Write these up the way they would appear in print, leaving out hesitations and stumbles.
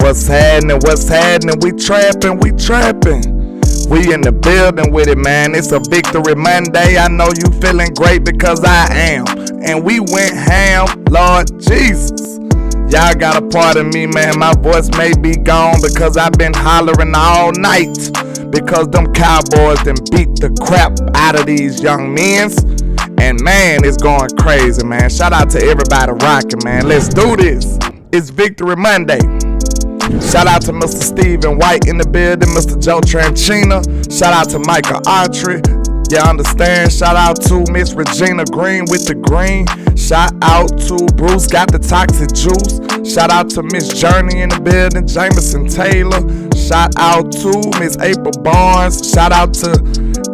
What's happening? What's happening? We trapping, we trapping. We in the building with it, man. It's a Victory Monday. I know you feeling great because I am. And we went ham, Lord Jesus. Y'all gotta pardon me, man. My voice may be gone because I've been hollering all night. Because them Cowboys done beat the crap out of these young men's. And man, it's going crazy, man. Shout out to everybody rocking, man. Let's do this. It's Victory Monday. Shout out to Mr. Stephen White in the building, Mr. Joe Tranchina. Shout out to Michael Autry. You understand? Shout out to Miss Regina Green with the green. Shout out to Bruce got the toxic juice. Shout out to Miss Journey in the building, Jameson Taylor. Shout out to Miss April Barnes. Shout out to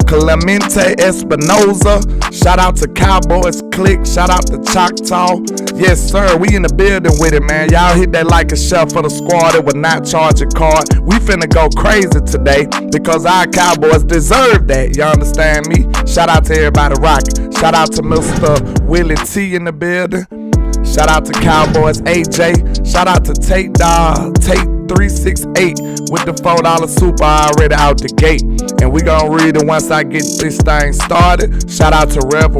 Clemente Espinoza. Shout out to Cowboys Click. Shout out to Choctaw. Yes, sir, we in the building with it, man. Y'all hit that like and share for the squad that would not charge a card. We finna go crazy today because our Cowboys deserve that. You understand me? Shout out to everybody rocking. Shout out to Mr. Willie T in the building. Shout out to Cowboys AJ. Shout out to Tate Dog, Tate 368 with the $4 super already out the gate. And we gonna read it once I get this thing started. Shout out to Rev.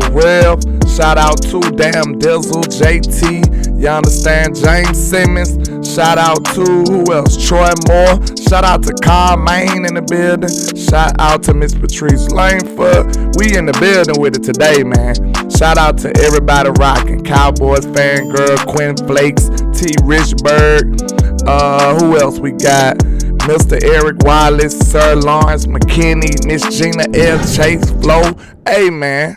Shout out to Damn Dizzle, JT. You understand? James Simmons. Shout out to who else? Troy Moore. Shout out to Carl Main in the building. Shout out to Miss Patrice Langford. We in the building with it today, man. Shout out to everybody rocking. Cowboys fangirl, Quinn Flakes, T. Richburg. Who else we got? Mr. Eric Wallace, Sir Lawrence McKinney, Miss Gina L. Chase Flo. Hey, man.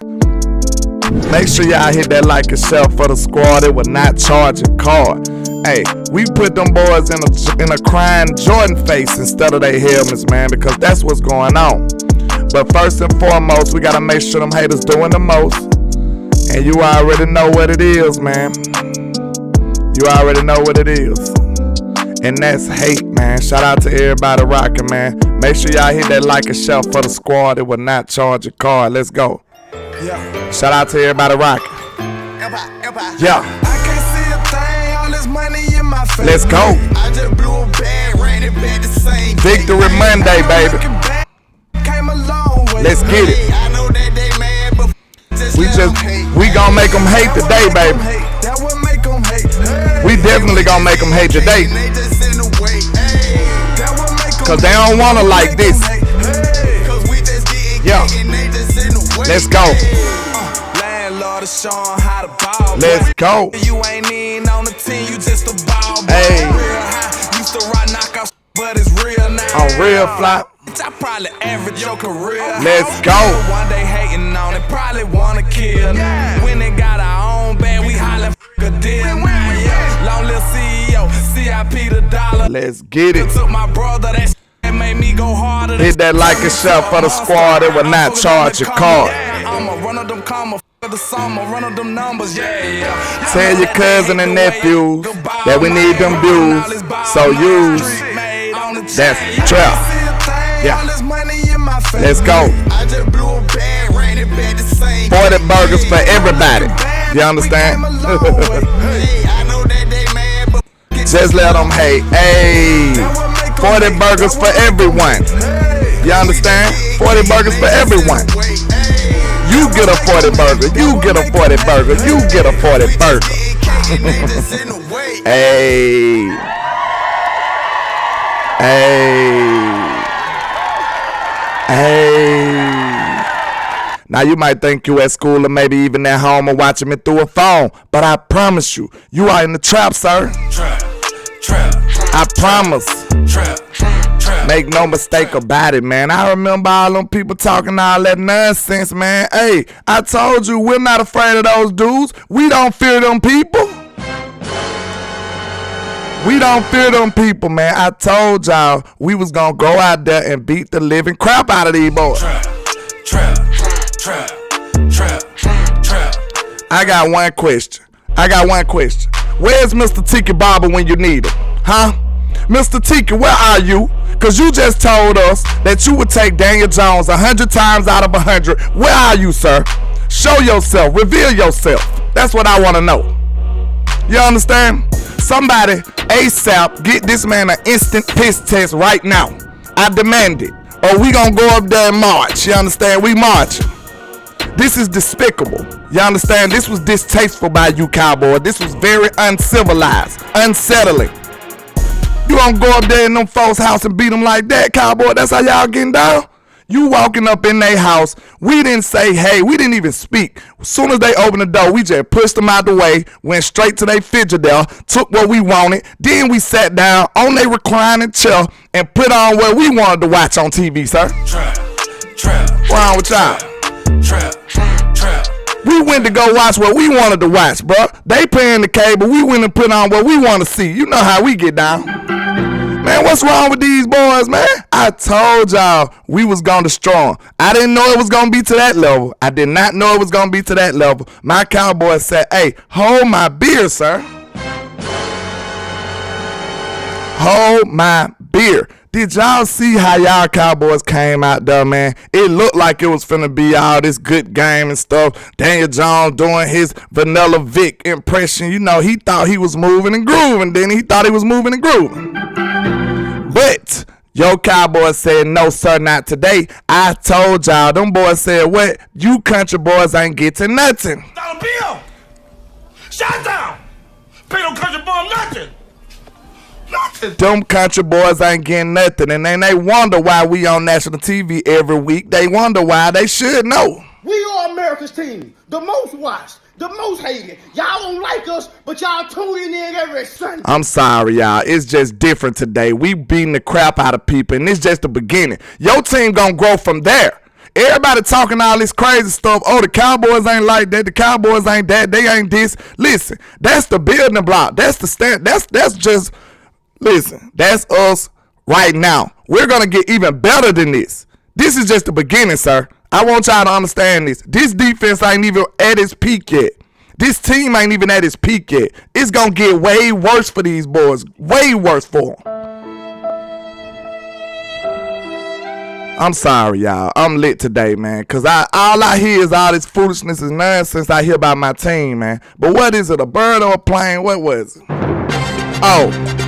Make sure y'all hit that like and share for the squad. It will not charge a card. Hey, we put them boys in a crying Jordan face instead of their helmets, man, because that's what's going on. But first and foremost, we gotta make sure them haters doing the most. And you already know what it is, man. You already know what it is. And that's hate, man. Shout out to everybody rocking, man. Make sure y'all hit that like and share for the squad. It will not charge a card. Let's go. Yeah. Shout out to everybody rocking. Yeah. I can't see a thing, all this money in my face. Let's go. I just blew a bag, ran it back the same day. Victory Monday, baby. Came a long way. Let's get it. I know that they mad, but we gonna make them hate today, baby. That would make them hate. We definitely gonna make them hate today. Cause they don't wanna like this. Yeah. Let's go. Landlord is showing how to ball. Let's go. You ain't in on the team, you just a ball. Hey. Real high. Used to ride knockout, but it's real now. On real flop. I probably average your career. Let's go. One day hating on it, probably wanna kill. When they got our own band, we hollin' a deal. Long little CEO, CIP the dollar. Let's get it. Took my brother, that made me go harder. Hit that like and share for the squad. It will not charge a card. I'ma run of them comma for the summer, run of them numbers, yeah. Tell your cousin and nephews that we need them views. So use that's trap. Yeah. Let's go. 40 burgers for everybody. You understand? Just let them hate. Hey. 40 burgers for everyone. You understand? 40 burgers for everyone. You get a 40 burger. You get a 40 burger. You get a 40 burger. Hey. Hey. Now you might think you at school or maybe even at home or watching me through a phone, but I promise you, you are in the trap, sir. Trap. I promise. Trap. Make no mistake about it, man. I remember all them people talking all that nonsense, man. Hey, I told you we're not afraid of those dudes. We don't fear them people. We don't fear them people, man. I told y'all we was gonna go out there and beat the living crap out of these boys. Trap. I got one question. Where's Mr. Tiki Barber when you need him? Huh? Mr. Tiki, where are you? Cause you just told us that you would take Daniel Jones 100 times out of 100. Where are you, sir? Show yourself. Reveal yourself. That's what I want to know. You understand? Somebody ASAP, get this man an instant piss test right now. I demand it. Or we gonna go up there and march. You understand? We marching. This is despicable. You understand? This was distasteful by you, Cowboy. This was very uncivilized, unsettling. You gonna go up there in them folks' house and beat them like that, Cowboy? That's how y'all getting down? You walking up in their house. We didn't say, hey, we didn't even speak. As soon as they opened the door, we just pushed them out the way, went straight to their fidget there, took what we wanted. Then we sat down on their reclining chair and put on what we wanted to watch on TV, sir. What's wrong with y'all? We went to go watch what we wanted to watch, bro. They paying the cable. We went and put on what we want to see. You know how we get down. Man, what's wrong with these boys, man? I told y'all we was going to destroy them. I didn't know it was going to be to that level. I did not know it was going to be to that level. My Cowboys said, hey, hold my beer, sir. Hold my beer. Did y'all see how y'all Cowboys came out there, man? It looked like it was finna be all this good game and stuff. Daniel Jones doing his Vanilla Vic impression. You know, he thought he was moving and grooving. Then he thought he was moving and grooving. But your Cowboys said, no, sir, not today. I told y'all. Them boys said, what? You country boys ain't getting nothing. Bill! Shut down! Pay no country boy nothing! Them country boys ain't getting nothing, and then they wonder why we on national TV every week. They wonder why. They should know. We are America's team, the most watched, the most hated. Y'all don't like us, but y'all tuning in every Sunday. I'm sorry, y'all. It's just different today. We beating the crap out of people, and it's just the beginning. Your team gonna grow from there. Everybody talking all this crazy stuff. Oh, the Cowboys ain't like that. The Cowboys ain't that. They ain't this. Listen, that's the building block. That's the stand. That's just. Listen, that's us right now. We're going to get even better than this. This is just the beginning, sir. I want y'all to understand this. This defense ain't even at its peak yet. This team ain't even at its peak yet. It's going to get way worse for these boys. Way worse for them. I'm sorry, y'all. I'm lit today, man. Because all I hear is all this foolishness and nonsense I hear about my team, man. But what is it, a bird or a plane? What was it? Oh.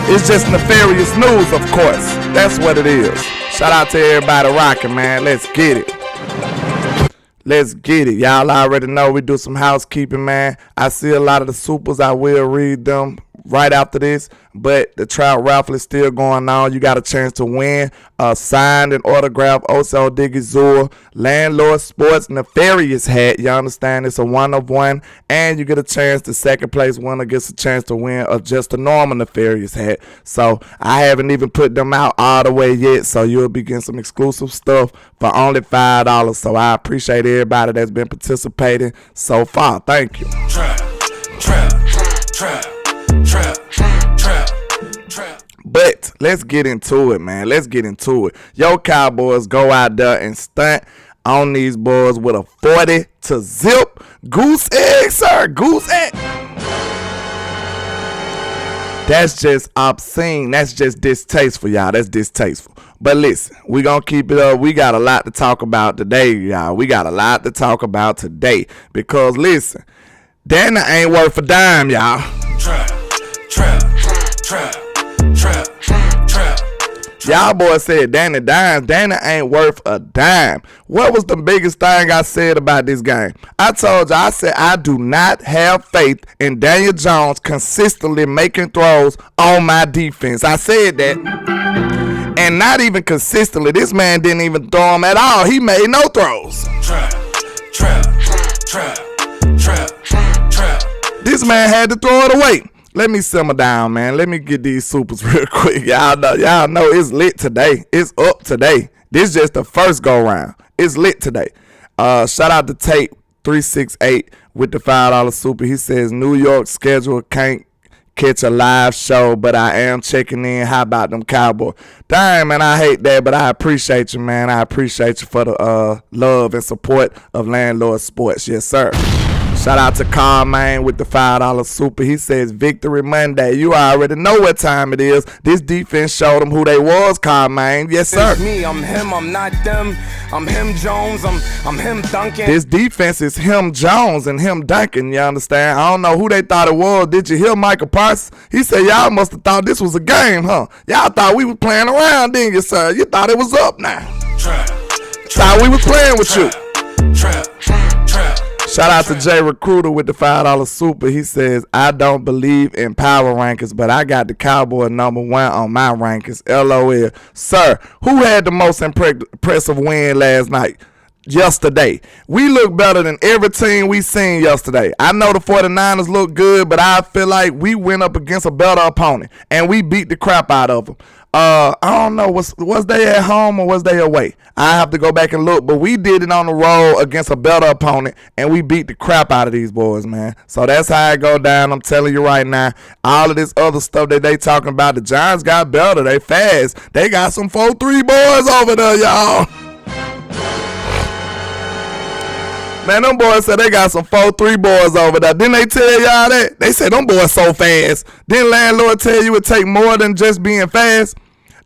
It's just nefarious news, of course. That's what it is. Shout out to everybody rocking, man. Let's get it. Let's get it. Y'all already know we do some housekeeping, man. I see a lot of the supers. I will read them right after this, but the trout raffle is still going on. You got a chance to win a signed and autographed Oso Diggy Zul Landlord Sports Nefarious hat. You understand? It's a 1-of-1, and you get a chance. The second place winner gets a chance to win just a normal Nefarious hat. So I haven't even put them out all the way yet, so you'll be getting some exclusive stuff for only $5. So I appreciate everybody that's been participating so far. Thank you. Trap. But let's get into it, man. Let's get into it. Yo, Cowboys go out there and stunt on these boys with a 40 to zip. Goose egg, sir. Goose egg. That's just obscene. That's just distasteful, y'all. That's distasteful. But listen, we gonna keep it up. We got a lot to talk about today, y'all. We got a lot to talk about today. Because listen, Dana ain't worth a dime, y'all. Trap. Y'all boys said Danny dimes. Dana ain't worth a dime. What was the biggest thing I said about this game? I told you, I said I do not have faith in Daniel Jones consistently making throws on my defense. I said that. And not even consistently. This man didn't even throw them at all. He made no throws. This man had to throw it away. Let me simmer down, man. Let me get these supers real quick. Y'all know it's lit today. It's up today. This just the first go round. It's lit today. Shout out to Tate 368 with the $5 super. He says New York schedule can't catch a live show, but I am checking in. How about them Cowboys? Dang, man, I hate that, but I appreciate you, man. I appreciate you for the love and support of Landlord Sports. Yes, sir. Shout out to Carmaine with the $5 super. He says, Victory Monday. You already know what time it is. This defense showed them who they was, Carmaine. Yes, sir. It's me, I'm him, I'm not them. I'm him Jones, I'm him Duncan. This defense is him Jones and him Duncan, you understand? I don't know who they thought it was. Did you hear Michael Parsons? He said, y'all must have thought this was a game, huh? Y'all thought we was playing around, didn't you, sir? You thought it was up now. Thought we was playing with you. Shout out to Jay Recruiter with the $5 super. He says, I don't believe in power rankings, but I got the Cowboys #1 on my rankings. LOL. Sir, who had the most impressive win last night? Yesterday. We look better than every team we seen yesterday. I know the 49ers look good, but I feel like we went up against a better opponent, and we beat the crap out of them. I don't know, was they at home or was they away? I have to go back and look, but we did it on the road against a better opponent, and we beat the crap out of these boys, man. So that's how it go down. I'm telling you right now, all of this other stuff that they talking about, the Giants got better. They fast. They got some 4-3 boys over there, y'all. Man, them boys said they got some 4-3 boys over there. Didn't they tell y'all that? They said them boys so fast. Didn't landlord tell you it take more than just being fast?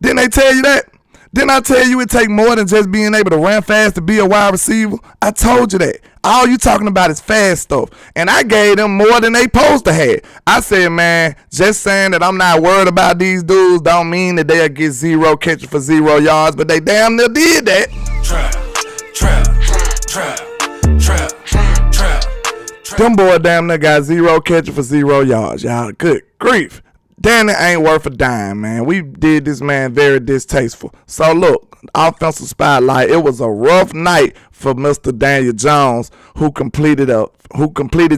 Didn't they tell you that? Didn't I tell you it take more than just being able to run fast to be a wide receiver? I told you that. All you talking about is fast stuff. And I gave them more than they supposed to have. I said, man, just saying that I'm not worried about these dudes don't mean that they'll get 0 catches for 0 yards, but they damn near did that. Trap. Them boys damn near got 0 catches for 0 yards, y'all. Good grief. Damn, it ain't worth a dime, man. We did this man very distasteful. So look, offensive spotlight. It was a rough night for Mr. Daniel Jones, who completed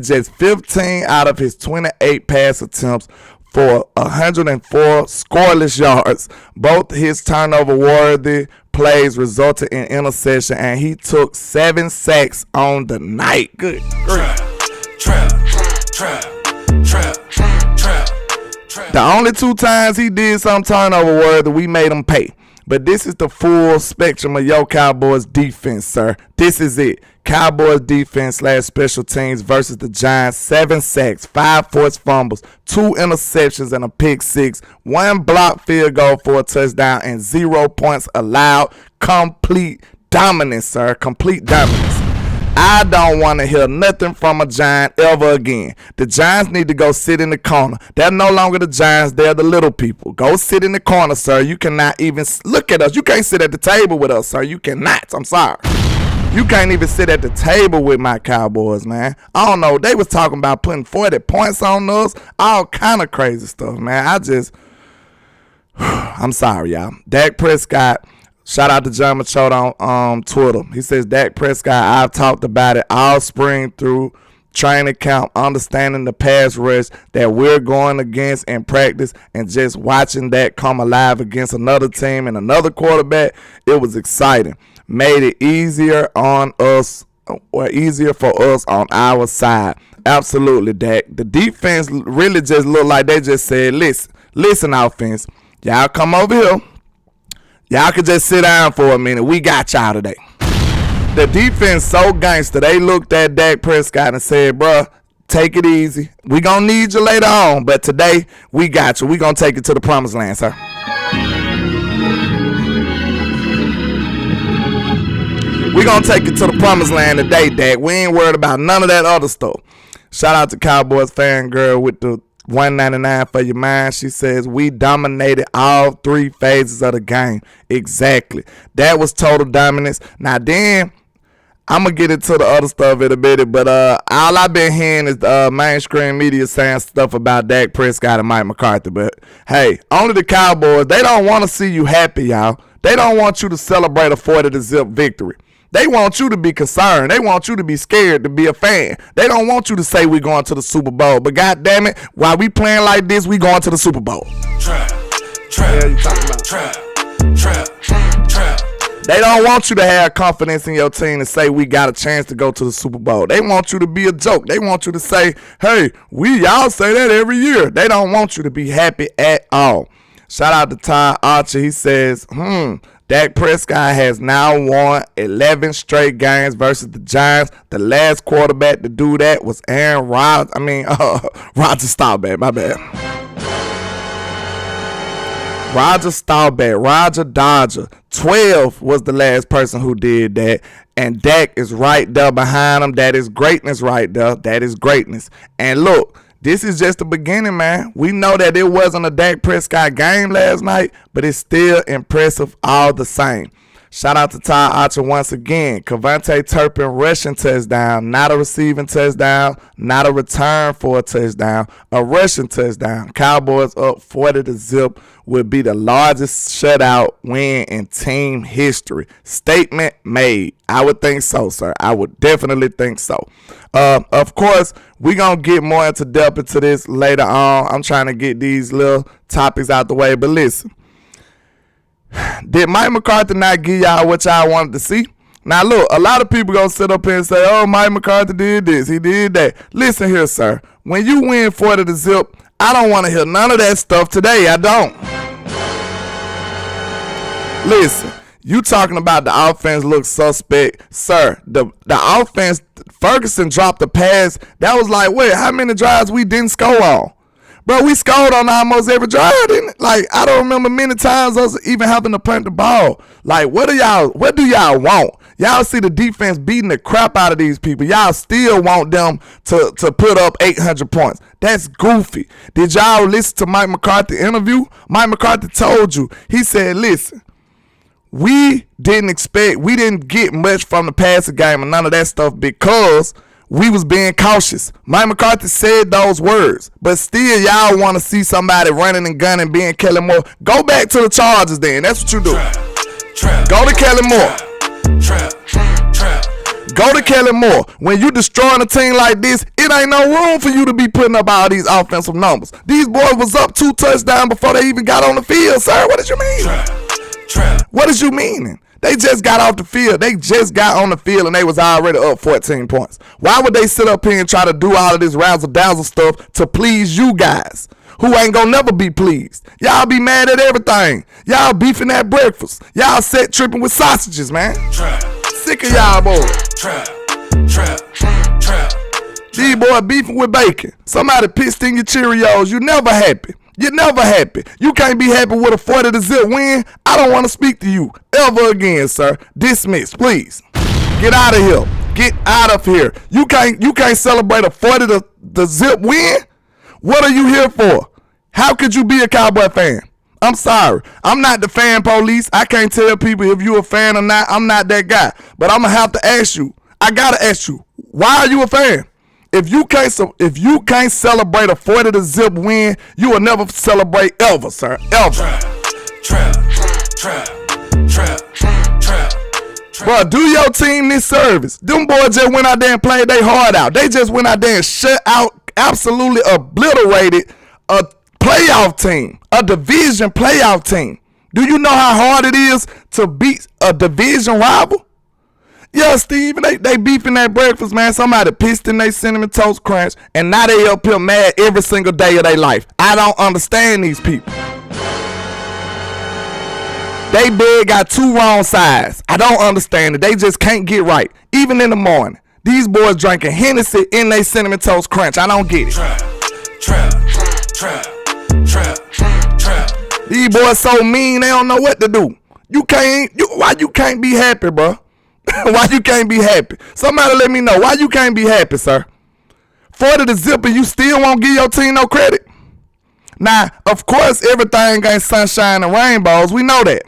just 15 out of his 28 pass attempts for 104 scoreless yards. Both his turnover-worthy plays resulted in interception, and he took 7 sacks on the night. Good grief. Trap. The only 2 times he did some turnover worthy, we made him pay. But this is the full spectrum of your Cowboys defense, sir. This is it. Cowboys defense / special teams versus the Giants. 7 sacks, 5 forced fumbles, 2 interceptions and a pick 6, 1 blocked field goal for a touchdown, and 0 points allowed. Complete dominance, sir. Complete dominance. I don't want to hear nothing from a Giant ever again. The Giants need to go sit in the corner. They're no longer the Giants. They're the little people. Go sit in the corner, sir. You cannot even look at us. You can't sit at the table with us, sir. You cannot. I'm sorry. You can't even sit at the table with my Cowboys, man. I don't know. They was talking about putting 40 points on us. All kind of crazy stuff, man. I'm sorry, y'all. Dak Prescott. Shout out to John Machado on Twitter. He says, Dak Prescott, I've talked about it all spring through training camp, understanding the pass rush that we're going against in practice, and just watching that come alive against another team and another quarterback. It was exciting. Made it easier on us, or easier for us on our side. Absolutely, Dak. The defense really just looked like they just said, listen, offense, y'all come over here. Y'all can just sit down for a minute. We got y'all today. The defense so gangster. They looked at Dak Prescott and said, bruh, take it easy. We gonna need you later on, but today we got you. We gonna take it to the promised land, sir. We gonna take it to the promised land today, Dak. We ain't worried about none of that other stuff. Shout out to Cowboys fan girl with the $1.99 for your mind. She says, we dominated all 3 phases of the game. Exactly. That was total dominance. Now then, I'm going to get into the other stuff in a minute, but all I've been hearing is mainstream media saying stuff about Dak Prescott and Mike McCarthy. But hey, only the Cowboys, they don't want to see you happy, y'all. They don't want you to celebrate a 40-0 victory. They want you to be concerned. They want you to be scared to be a fan. They don't want you to say we're going to the Super Bowl. But God damn it, while we playing like this, we going to the Super Bowl. Trap. They don't want you to have confidence in your team and say we got a chance to go to the Super Bowl. They want you to be a joke. They want you to say, hey, y'all say that every year. They don't want you to be happy at all. Shout out to Ty Archer. He says, Dak Prescott has now won 11 straight games versus the Giants. The last quarterback to do that was Roger Staubach, my bad. Roger Staubach, Roger Dodger. 12 was the last person who did that. And Dak is right there behind him. That is greatness right there. That is greatness. And look, this is just the beginning, man. We know that it wasn't a Dak Prescott game last night, but it's still impressive all the same. Shout out to Ty Archer once again. Cavante Turpin rushing touchdown, not a receiving touchdown, not a return for a touchdown, a rushing touchdown. Cowboys up 40-0 would be the largest shutout win in team history. Statement made. I would think so, sir. I would definitely think so. Of course, we're going to get more into depth into this later on. I'm trying to get these little topics out the way, but listen. Did Mike McCarthy not give y'all what y'all wanted to see? Now look, a lot of people gonna sit up here and say, oh, Mike McCarthy did this, he did that. Listen here, sir. When you win 40-0, I don't want to hear none of that stuff today. I don't. Listen, you talking about the offense looks suspect. Sir, the offense, Ferguson dropped the pass. That was like, wait, how many drives we didn't score on? Bro, we scored on almost every drive, didn't it? Like, I don't remember many times us even having to punt the ball. Like, what do y'all want? Y'all see the defense beating the crap out of these people. Y'all still want them to put up 800 points. That's goofy. Did y'all listen to Mike McCarthy interview? Mike McCarthy told you. He said, listen, we didn't get much from the passing game and none of that stuff because we was being cautious. Mike McCarthy said those words, but still y'all want to see somebody running and gunning, being Kellen Moore. Go back to the Chargers then. That's what you do. Go to Kellen Moore. Go to Kellen Moore. When you destroying a team like this, it ain't no room for you to be putting up all these offensive numbers. These boys was up 2 touchdowns before they even got on the field, sir. What did you mean? What did you mean? They just got off the field. They just got on the field and they was already up 14 points. Why would they sit up here and try to do all of this razzle-dazzle stuff to please you guys who ain't gonna never be pleased? Y'all be mad at everything. Y'all beefing at breakfast. Y'all set tripping with sausages, man. Sick of y'all boys. These boys beefing with bacon. Somebody pissed in your Cheerios. You never happy. You're never happy. You can't be happy with a 40-0 win. I don't want to speak to you ever again, sir. Dismiss, please. Get out of here. Get out of here. You can't celebrate a 40-0 win? What are you here for? How could you be a Cowboy fan? I'm sorry. I'm not the fan police. I can't tell people if you a fan or not. I'm not that guy. But I'm going to have to ask you. I got to ask you. Why are you a fan? If you can't celebrate a 40-0 win, you will never celebrate ever, sir. Ever. Bro, do your team this service. Them boys just went out there and played their heart out. They just went out there and shut out, absolutely obliterated a playoff team, a division playoff team. Do you know how hard it is to beat a division rival? Yeah, Steve, they beefing at breakfast, man. Somebody pissed in their Cinnamon Toast Crunch, and now they up here mad every single day of their life. I don't understand these people. They bed got 2 wrong sides. I don't understand it. They just can't get right. Even in the morning. These boys drinking Hennessy in their Cinnamon Toast Crunch. I don't get it. These boys so mean, they don't know what to do. Why you can't be happy, bro? Why you can't be happy? Somebody let me know why you can't be happy, sir. 40-0, you still won't give your team no credit? Now, of course, everything ain't sunshine and rainbows. We know that.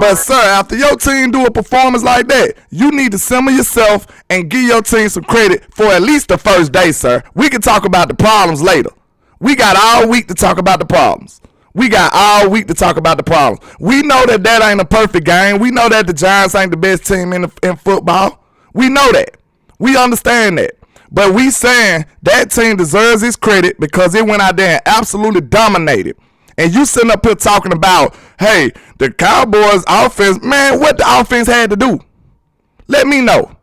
But, sir, after your team do a performance like that, you need to simmer yourself and give your team some credit for at least the first day, sir. We can talk about the problems later. We got all week to talk about the problems. We got all week to talk about the problems. We know that ain't a perfect game. We know that the Giants ain't the best team in football. We know that. We understand that. But we saying that team deserves its credit because it went out there and absolutely dominated. And you sitting up here talking about, hey, the Cowboys offense, man, what the offense had to do? Let me know.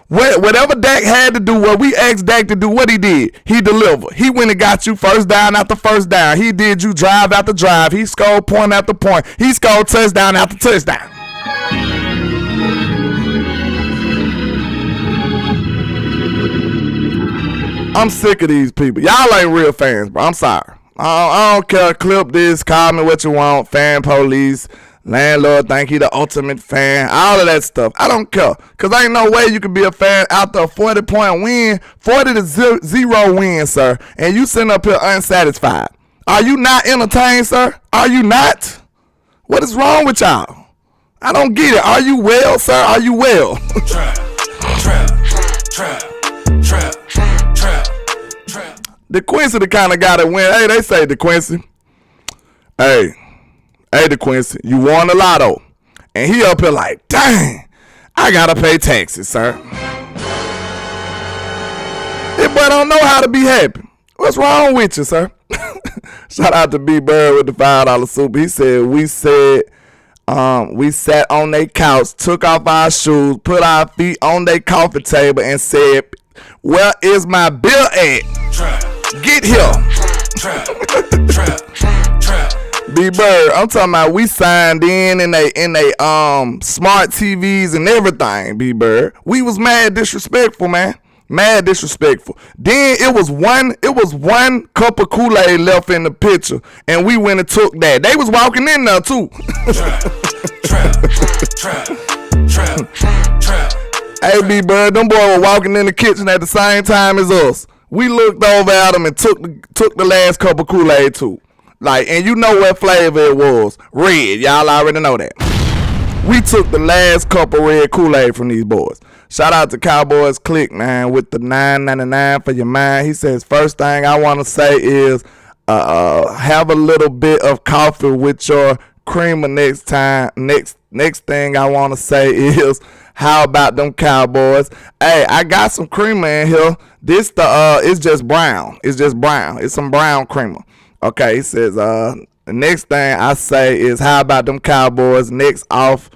Whatever Dak had to do, what we asked Dak to do, what he did, he delivered. He went and got you first down after first down. He did you drive after drive. He scored point after point. He scored touchdown after touchdown. I'm sick of these people. Y'all ain't real fans, bro. I'm sorry. I don't care. Clip this. Call me what you want. Fan police. Landlord think he the ultimate fan. All of that stuff. I don't care. Because ain't no way you can be a fan after a 40-point win. 40-0 win, sir. And you sitting up here unsatisfied. Are you not entertained, sir? Are you not? What is wrong with y'all? I don't get it. Are you well, sir? Are you well? Trap. DeQuincy the kind of guy that win. Hey, they say DeQuincy. Hey, DeQuincy, you won the lotto. And he up here like, dang, I gotta pay taxes, sir. This boy don't know how to be happy. What's wrong with you, sir? Shout out to B Bird with the $5 super. He said, we sat on their couch, took off our shoes, put our feet on their coffee table, and said, where is my bill at? Get here. B Bird, I'm talking about we signed in they smart TVs and everything, B Bird. We was mad disrespectful, man. Mad disrespectful. Then it was one cup of Kool-Aid left in the picture, and we went and took that. They was walking in there too. Hey, B Bird, them boys were walking in the kitchen at the same time as us. We looked over at them and took the last cup of Kool-Aid too. Like, and you know what flavor it was. Red. Y'all already know that. We took the last cup of red Kool-Aid from these boys. Shout out to Cowboys Click, man, with the $9.99 for your mind. He says, first thing I want to say is have a little bit of coffee with your creamer next time. Next thing I want to say is, how about them Cowboys? Hey, I got some creamer in here. This it's just brown. It's just brown. It's some brown creamer. Okay, he says, the next thing I say is, how about them Cowboys? Next off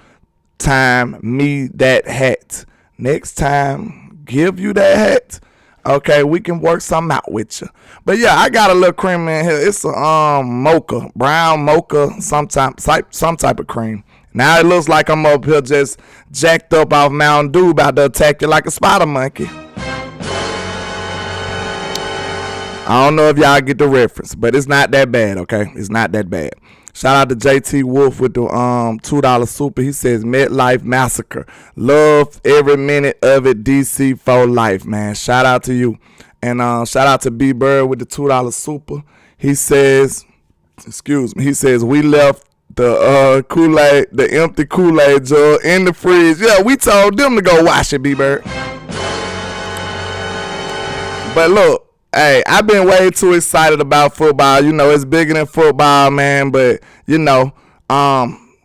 time, me that hat. Next time, give you that hat. Okay, we can work something out with you. But yeah, I got a little cream in here. It's a mocha, brown mocha, some type of cream. Now it looks like I'm up here just jacked up off Mountain Dew, about to attack you like a spider monkey. I don't know if y'all get the reference, but it's not that bad, okay? It's not that bad. Shout out to JT Wolf with the $2 super. He says, MetLife Massacre. Love every minute of it, DC for life, man. Shout out to you. And shout out to B Bird with the $2 super. He says, he says, we left the Kool-Aid, the empty Kool-Aid jar in the fridge. Yeah, we told them to go wash it, B Bird. But look, hey, I've been way too excited about football. You know, it's bigger than football, man. But, you know,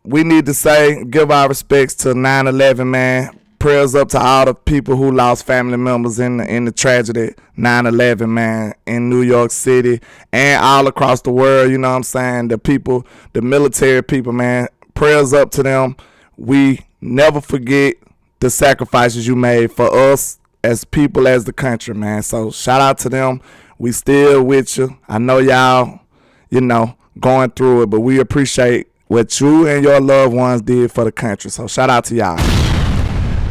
we need to give our respects to 9/11, man. Prayers up to all the people who lost family members in the tragedy 9/11, man, in New York City and all across the world. You know what I'm saying? The people, the military people, man. Prayers up to them. We never forget the sacrifices you made for us as people, as the country, man. So shout out to them. We still with you. I know y'all, you know, going through it, but we appreciate what you and your loved ones did for the country. So shout out to y'all.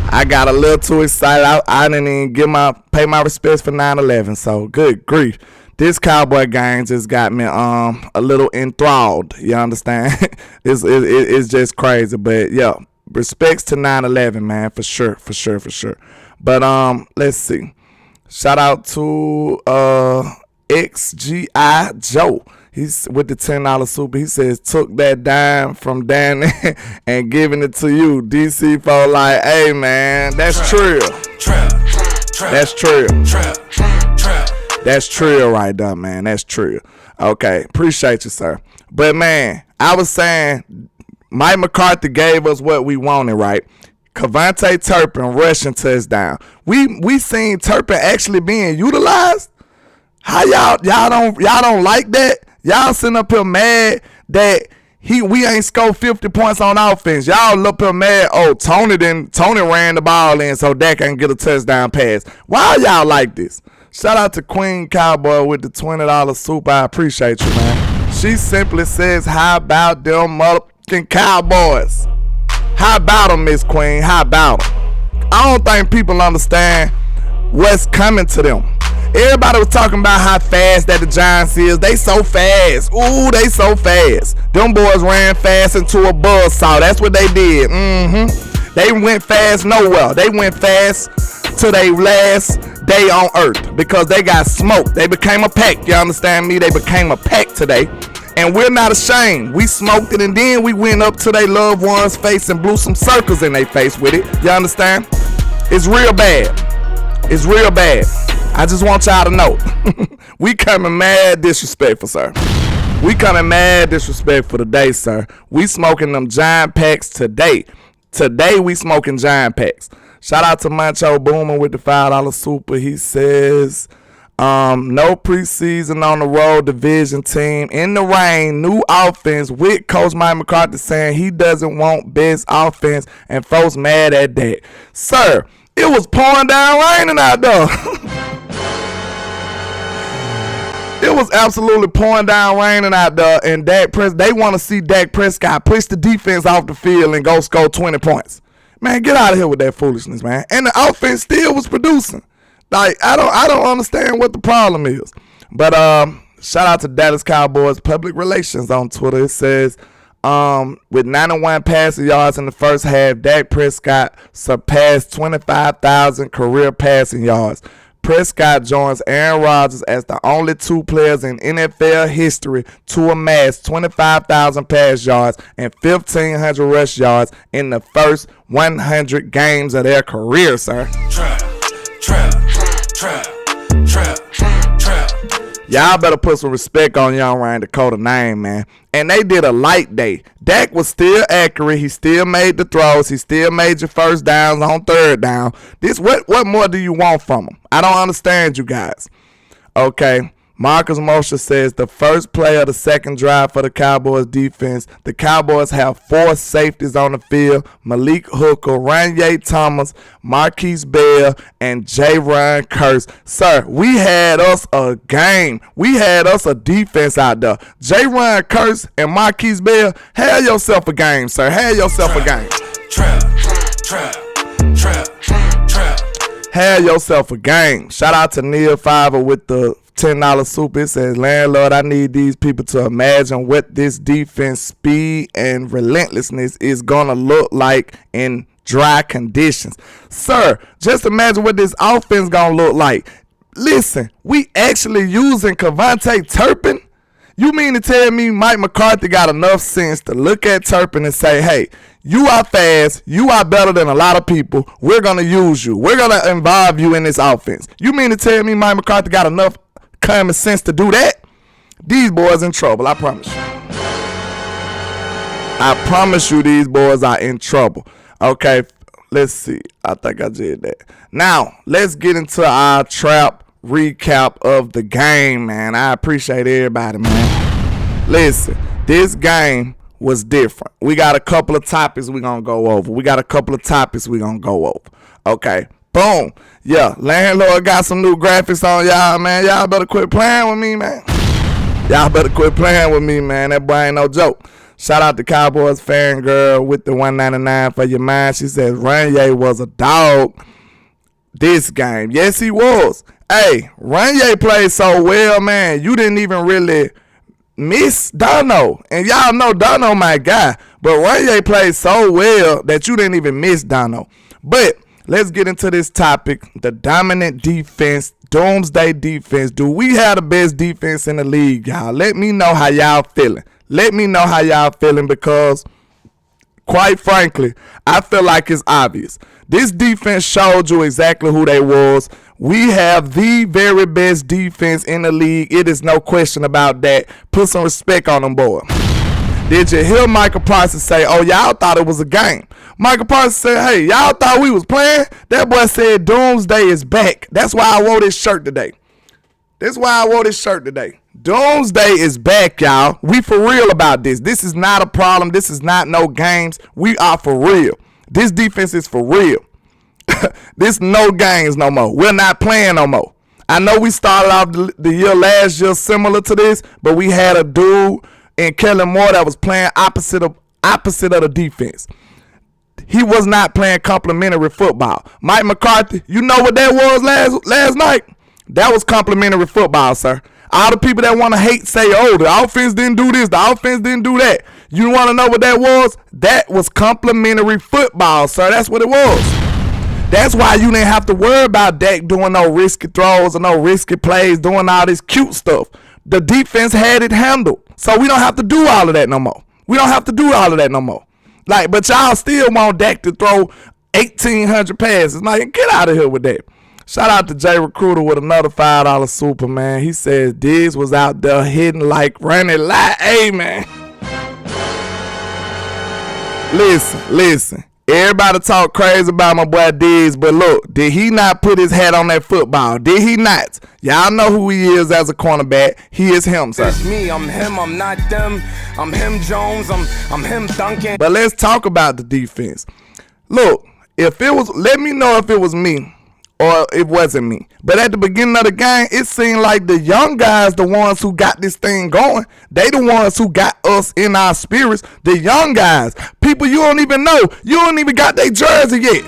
I got a little too excited. I didn't even pay my respects for 9/11. So good grief. This Cowboy gang just got me a little enthralled. You understand? It's just crazy. But yeah, respects to 9/11, man, for sure. But let's see. Shout out to XGI Joe. He's with the $10 super. He says, took that dime from Danny and giving it to you. DC for like, hey man, that's true. That's true. That's true right there, man. That's true. Okay, appreciate you, sir. But man, I was saying, Mike McCarthy gave us what we wanted, right? Cavante Turpin rushing touchdown. We seen Turpin actually being utilized. How y'all don't like that? Y'all sitting up here mad that We ain't scored 50 points on offense. Y'all up here mad. Oh, Tony ran the ball in so Dak can get a touchdown pass. Why are y'all like this? Shout out to Queen Cowboy with the $20 super. I appreciate you, man. She simply says, how about them motherfucking Cowboys? How about them, Miss Queen? How about them? I don't think people understand what's coming to them. Everybody was talking about how fast that the Giants is. They so fast. Ooh, they so fast. Them boys ran fast into a buzzsaw. That's what they did. They went fast nowhere. They went fast to their last day on earth because they got smoked. They became a pack. You understand me? They became a pack today. And we're not ashamed. We smoked it and then we went up to their loved one's face and blew some circles in their face with it. You understand? It's real bad. It's real bad. I just want y'all to know. We coming mad disrespectful, sir. We coming mad disrespectful today, sir. We smoking them giant packs today. Today we smoking giant packs. Shout out to Mancho Boomer with the $5 super. He says, no preseason on the road division team. In the rain, new offense with Coach Mike McCarthy saying he doesn't want best offense and folks mad at that. Sir, it was pouring down raining out there. It was absolutely pouring down raining out there, and they want to see Dak Prescott push the defense off the field and go score 20 points. Man, get out of here with that foolishness, man. And the offense still was producing. Like, I don't understand what the problem is. But shout out to Dallas Cowboys public relations on Twitter. It says, with 91 passing yards in the first half, Dak Prescott surpassed 25,000 career passing yards. Prescott joins Aaron Rodgers as the only two players in NFL history to amass 25,000 pass yards and 1,500 rush yards in the first 100 games of their career, sir. Trap. Y'all better put some respect on Young Ryan Dakota name, man. And they did a light day. Dak was still accurate. He still made the throws. He still made your first downs on third down. What more do you want from him? I don't understand you guys. Okay. Marcus Mosher says the first play of the second drive for the Cowboys defense. The Cowboys have 4 safeties on the field. Malik Hooker, Ranye Thomas, Marquise Bell, and J-Ron Kearse. Sir, we had us a game. We had us a defense out there. J-Ron Kearse and Marquise Bell, have yourself a game, sir. Have yourself a game. Trap. Have yourself a game. Shout out to Neil Fiver with the $10 super. It says, landlord, I need these people to imagine what this defense speed and relentlessness is going to look like in dry conditions. Sir, just imagine what this offense going to look like. Listen, we actually using Kevontae Turpin? You mean to tell me Mike McCarthy got enough sense to look at Turpin and say, hey, you are fast, you are better than a lot of people, we're going to use you, we're going to involve you in this offense. You mean to tell me Mike McCarthy got enough common sense to do that? These boys in trouble, I promise you. I promise you these boys are in trouble. Okay, let's see. I think I did that. Now, let's get into our trap recap of the game, man. I appreciate everybody, man. Listen, this game was different. We got a couple of topics we're going to go over. Okay. Boom. Yeah, landlord got some new graphics on y'all, man. Y'all better quit playing with me, man. That boy ain't no joke. Shout out to Cowboys fan girl with the $1.99 for your mind. She says Ranye was a dog this game. Yes, he was. Hey, Ranye played so well, man. You didn't even really miss Dono. And y'all know Dono my guy. But Ranye played so well that you didn't even miss Dono. But let's get into this topic. The dominant defense, doomsday defense. Do we have the best defense in the league, y'all? Let me know how y'all feeling. Because, quite frankly, I feel like it's obvious. This defense showed you exactly who they was. We have the very best defense in the league. It is no question about that. Put some respect on them, boy. Did you hear Michael Parsons say, oh, y'all thought it was a game? Michael Parsons said, hey, y'all thought we was playing? That boy said doomsday is back. That's why I wore this shirt today. That's why I wore this shirt today. Doomsday is back, y'all. We for real about this. This is not a problem. This is not no games. We are for real. This defense is for real. This no games no more. We're not playing no more. I know we started off the year last year similar to this, but we had a dude in Kellen Moore that was playing opposite of the defense. He was not playing complimentary football. Mike McCarthy, you know what that was last night? That was complimentary football, sir. All the people that want to hate say, oh, the offense didn't do this, the offense didn't do that. You want to know what that was? That was complimentary football, sir. That's what it was. That's why you didn't have to worry about Dak doing no risky throws or no risky plays, doing all this cute stuff. The defense had it handled. So we don't have to do all of that no more. We don't have to do all of that no more. Like, but y'all still want Dak to throw 1,800 passes. Like, get out of here with that. Shout out to Jay Recruiter with another $5 super, man. He says Diggs was out there hitting like running like, hey, man. Listen. Everybody talk crazy about my boy Diggs, but look, did he not put his hat on that football? Did he not? Y'all know who he is as a cornerback. He is him, sir. It's me, I'm him, I'm not them. I'm him Jones, I'm him Duncan. But let's talk about the defense. Look, let me know if it was me or it wasn't me. But at the beginning of the game, it seemed like the young guys, the ones who got this thing going, they the ones who got us in our spirits. The young guys, people you don't even know, you don't even got their jersey yet.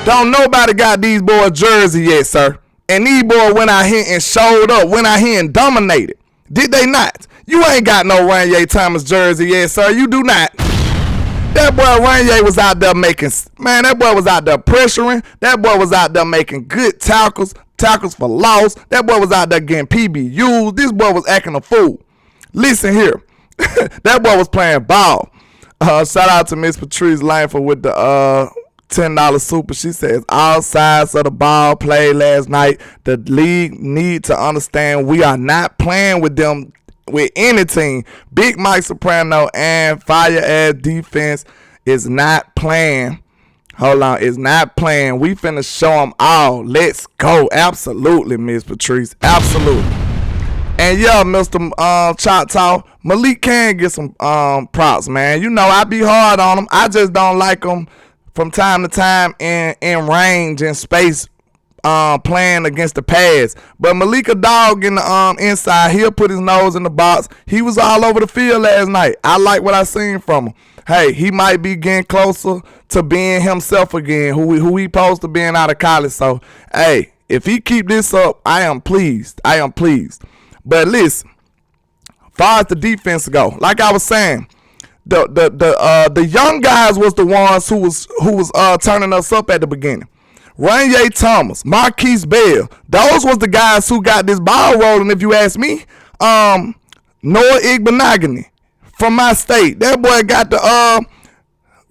Don't nobody got these boys jersey yet, sir. And these boys went out here and showed up, went out here and dominated. Did they not? You ain't got no Ranye Thomas jersey yet, sir. You do not. That boy Ranye was out there that boy was out there pressuring. That boy was out there making good tackles for loss. That boy was out there getting PBUs. This boy was acting a fool. Listen here. That boy was playing ball. Shout out to Miss Patrice Langford with the $10 super. She says all sides of the ball played last night. The league need to understand we are not playing with them with any team. Big Mike Soprano and fire ass defense is not playing. Hold on, is not playing. We finna show them all. Let's go. Absolutely, Miss Patrice. Absolutely. And yeah, Mr. Choctaw, Malik can get some props, man. You know, I be hard on him. I just don't like him from time to time in range and space playing against the pass. But Malik a dog in the inside. He'll put his nose in the box. He was all over the field last night. I like what I seen from him. Hey, he might be getting closer to being himself again, who he supposed to being out of college. So, hey, if he keep this up, I am pleased. I am pleased. But listen, as far as the defense go, like I was saying, the young guys was the ones who was turning us up at the beginning. Ranye Thomas, Marquise Bell, those was the guys who got this ball rolling, if you ask me. Noah Igbenogany from my state. That boy got the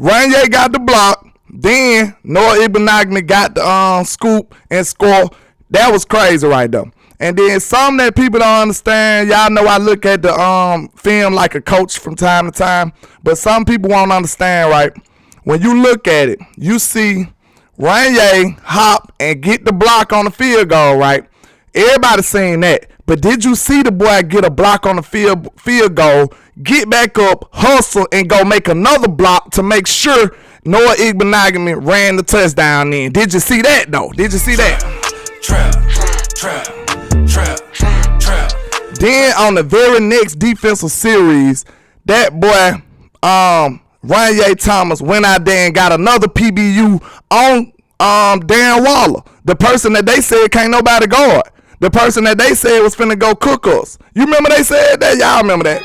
Ranye got the block. Then Noah Igbenogany got the scoop and score. That was crazy right there. And then some that people don't understand, y'all know I look at the film like a coach from time to time, but some people won't understand, right? When you look at it, you see Ranye hop and get the block on the field goal, right? Everybody seen that. But did you see the boy get a block on the field goal, get back up, hustle, and go make another block to make sure Noah Igbenogany ran the touchdown in? Did you see that, though? Did you see that? Trap. Then on the very next defensive series, that boy, Ranye Thomas went out there and got another PBU on Darren Waller, the person that they said can't nobody guard, the person that they said was finna go cook us. You remember they said that? Y'all remember that?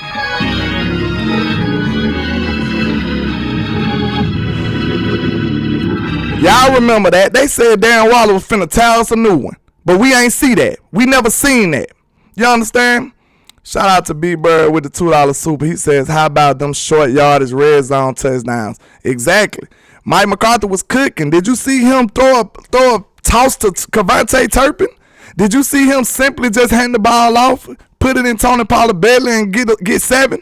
Y'all remember that? They said Darren Waller was finna tell us a new one, but we ain't see that. We never seen that. You understand? Shout out to B-Bird with the $2 super. He says, how about them short yardage red zone touchdowns? Exactly. Mike McCarthy was cooking. Did you see him throw a toss to Cavante Turpin? Did you see him simply just hand the ball off, put it in Tony Pollard belly and get 7?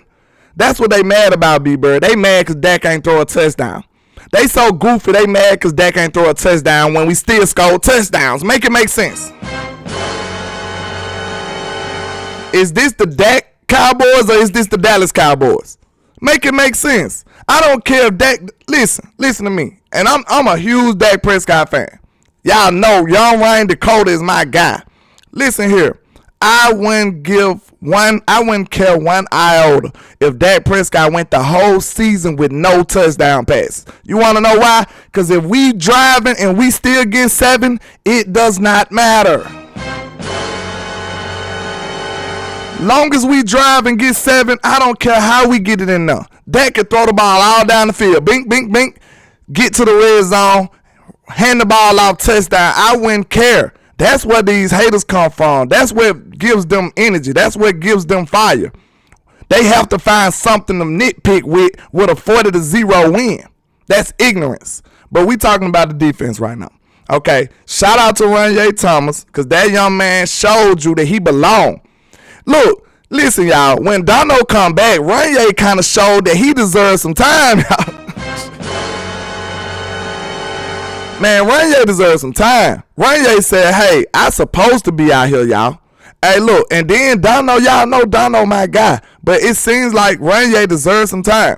That's what they mad about, B-Bird. They mad because Dak ain't throw a touchdown. They so goofy, they mad because Dak ain't throw a touchdown when we still score touchdowns. Make it make sense. Is this the Dak Cowboys or is this the Dallas Cowboys? Make it make sense. I don't care if Dak, listen to me. And I'm a huge Dak Prescott fan. Y'all know Young Ryan Dakota is my guy. Listen here. I wouldn't care one iota if Dak Prescott went the whole season with no touchdown pass. You want to know why? Because if we driving and we still get 7, it does not matter. Long as we drive and get 7, I don't care how we get it in there. Dak can throw the ball all down the field. Bink, bink, bink. Get to the red zone. Hand the ball off, touchdown. I wouldn't care. That's where these haters come from. That's what gives them energy. That's what gives them fire. They have to find something to nitpick with a 40-0 win. That's ignorance. But we talking about the defense right now. Okay, shout out to Ranye Thomas, because that young man showed you that he belonged. Look, listen, y'all. When Dono come back, Ranye kind of showed that he deserves some time, y'all. Man, Ranye deserves some time. Ranye said, hey, I supposed to be out here, y'all. Hey, look, and then Dono, y'all know Dono my guy. But it seems like Ranye deserves some time.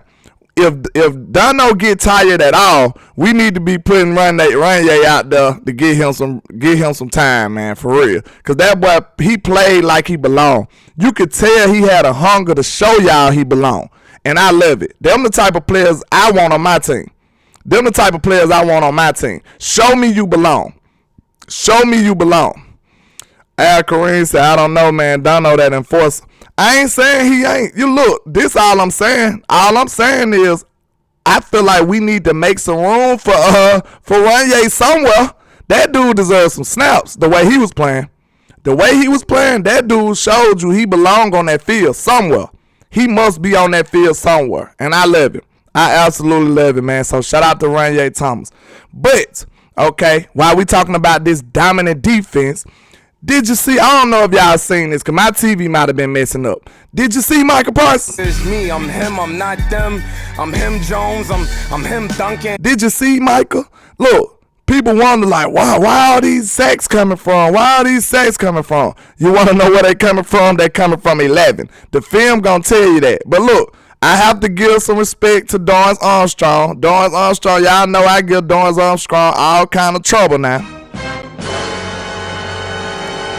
If Dono get tired at all, we need to be putting Ranye out there to get him some time, man, for real. Because that boy, he played like he belonged. You could tell he had a hunger to show y'all he belonged. And I love it. Them the type of players I want on my team. Them the type of players I want on my team. Show me you belong. Show me you belong. Al Kareem said, I don't know, man. Don't know that enforcer. I ain't saying he ain't. You look, this all I'm saying. All I'm saying is I feel like we need to make some room for Ranye somewhere. That dude deserves some snaps the way he was playing. The way he was playing, that dude showed you he belonged on that field somewhere. He must be on that field somewhere. And I love it. I absolutely love it, man. So shout out to Ranye Thomas. But, okay, while we talking about this dominant defense, did you see, I don't know if y'all seen this, because my TV might have been messing up. Did you see Michael Parsons? It's me, I'm him, I'm not them. I'm him Jones, I'm him Duncan. Did you see Michael? Look, people wonder like, wow, why are these sacks coming from? Why are these sacks coming from? You want to know where they coming from? They coming from 11. The film gonna tell you that. But look, I have to give some respect to Dorrance Armstrong. Dorrance Armstrong, y'all know I give Dorrance Armstrong all kind of trouble now.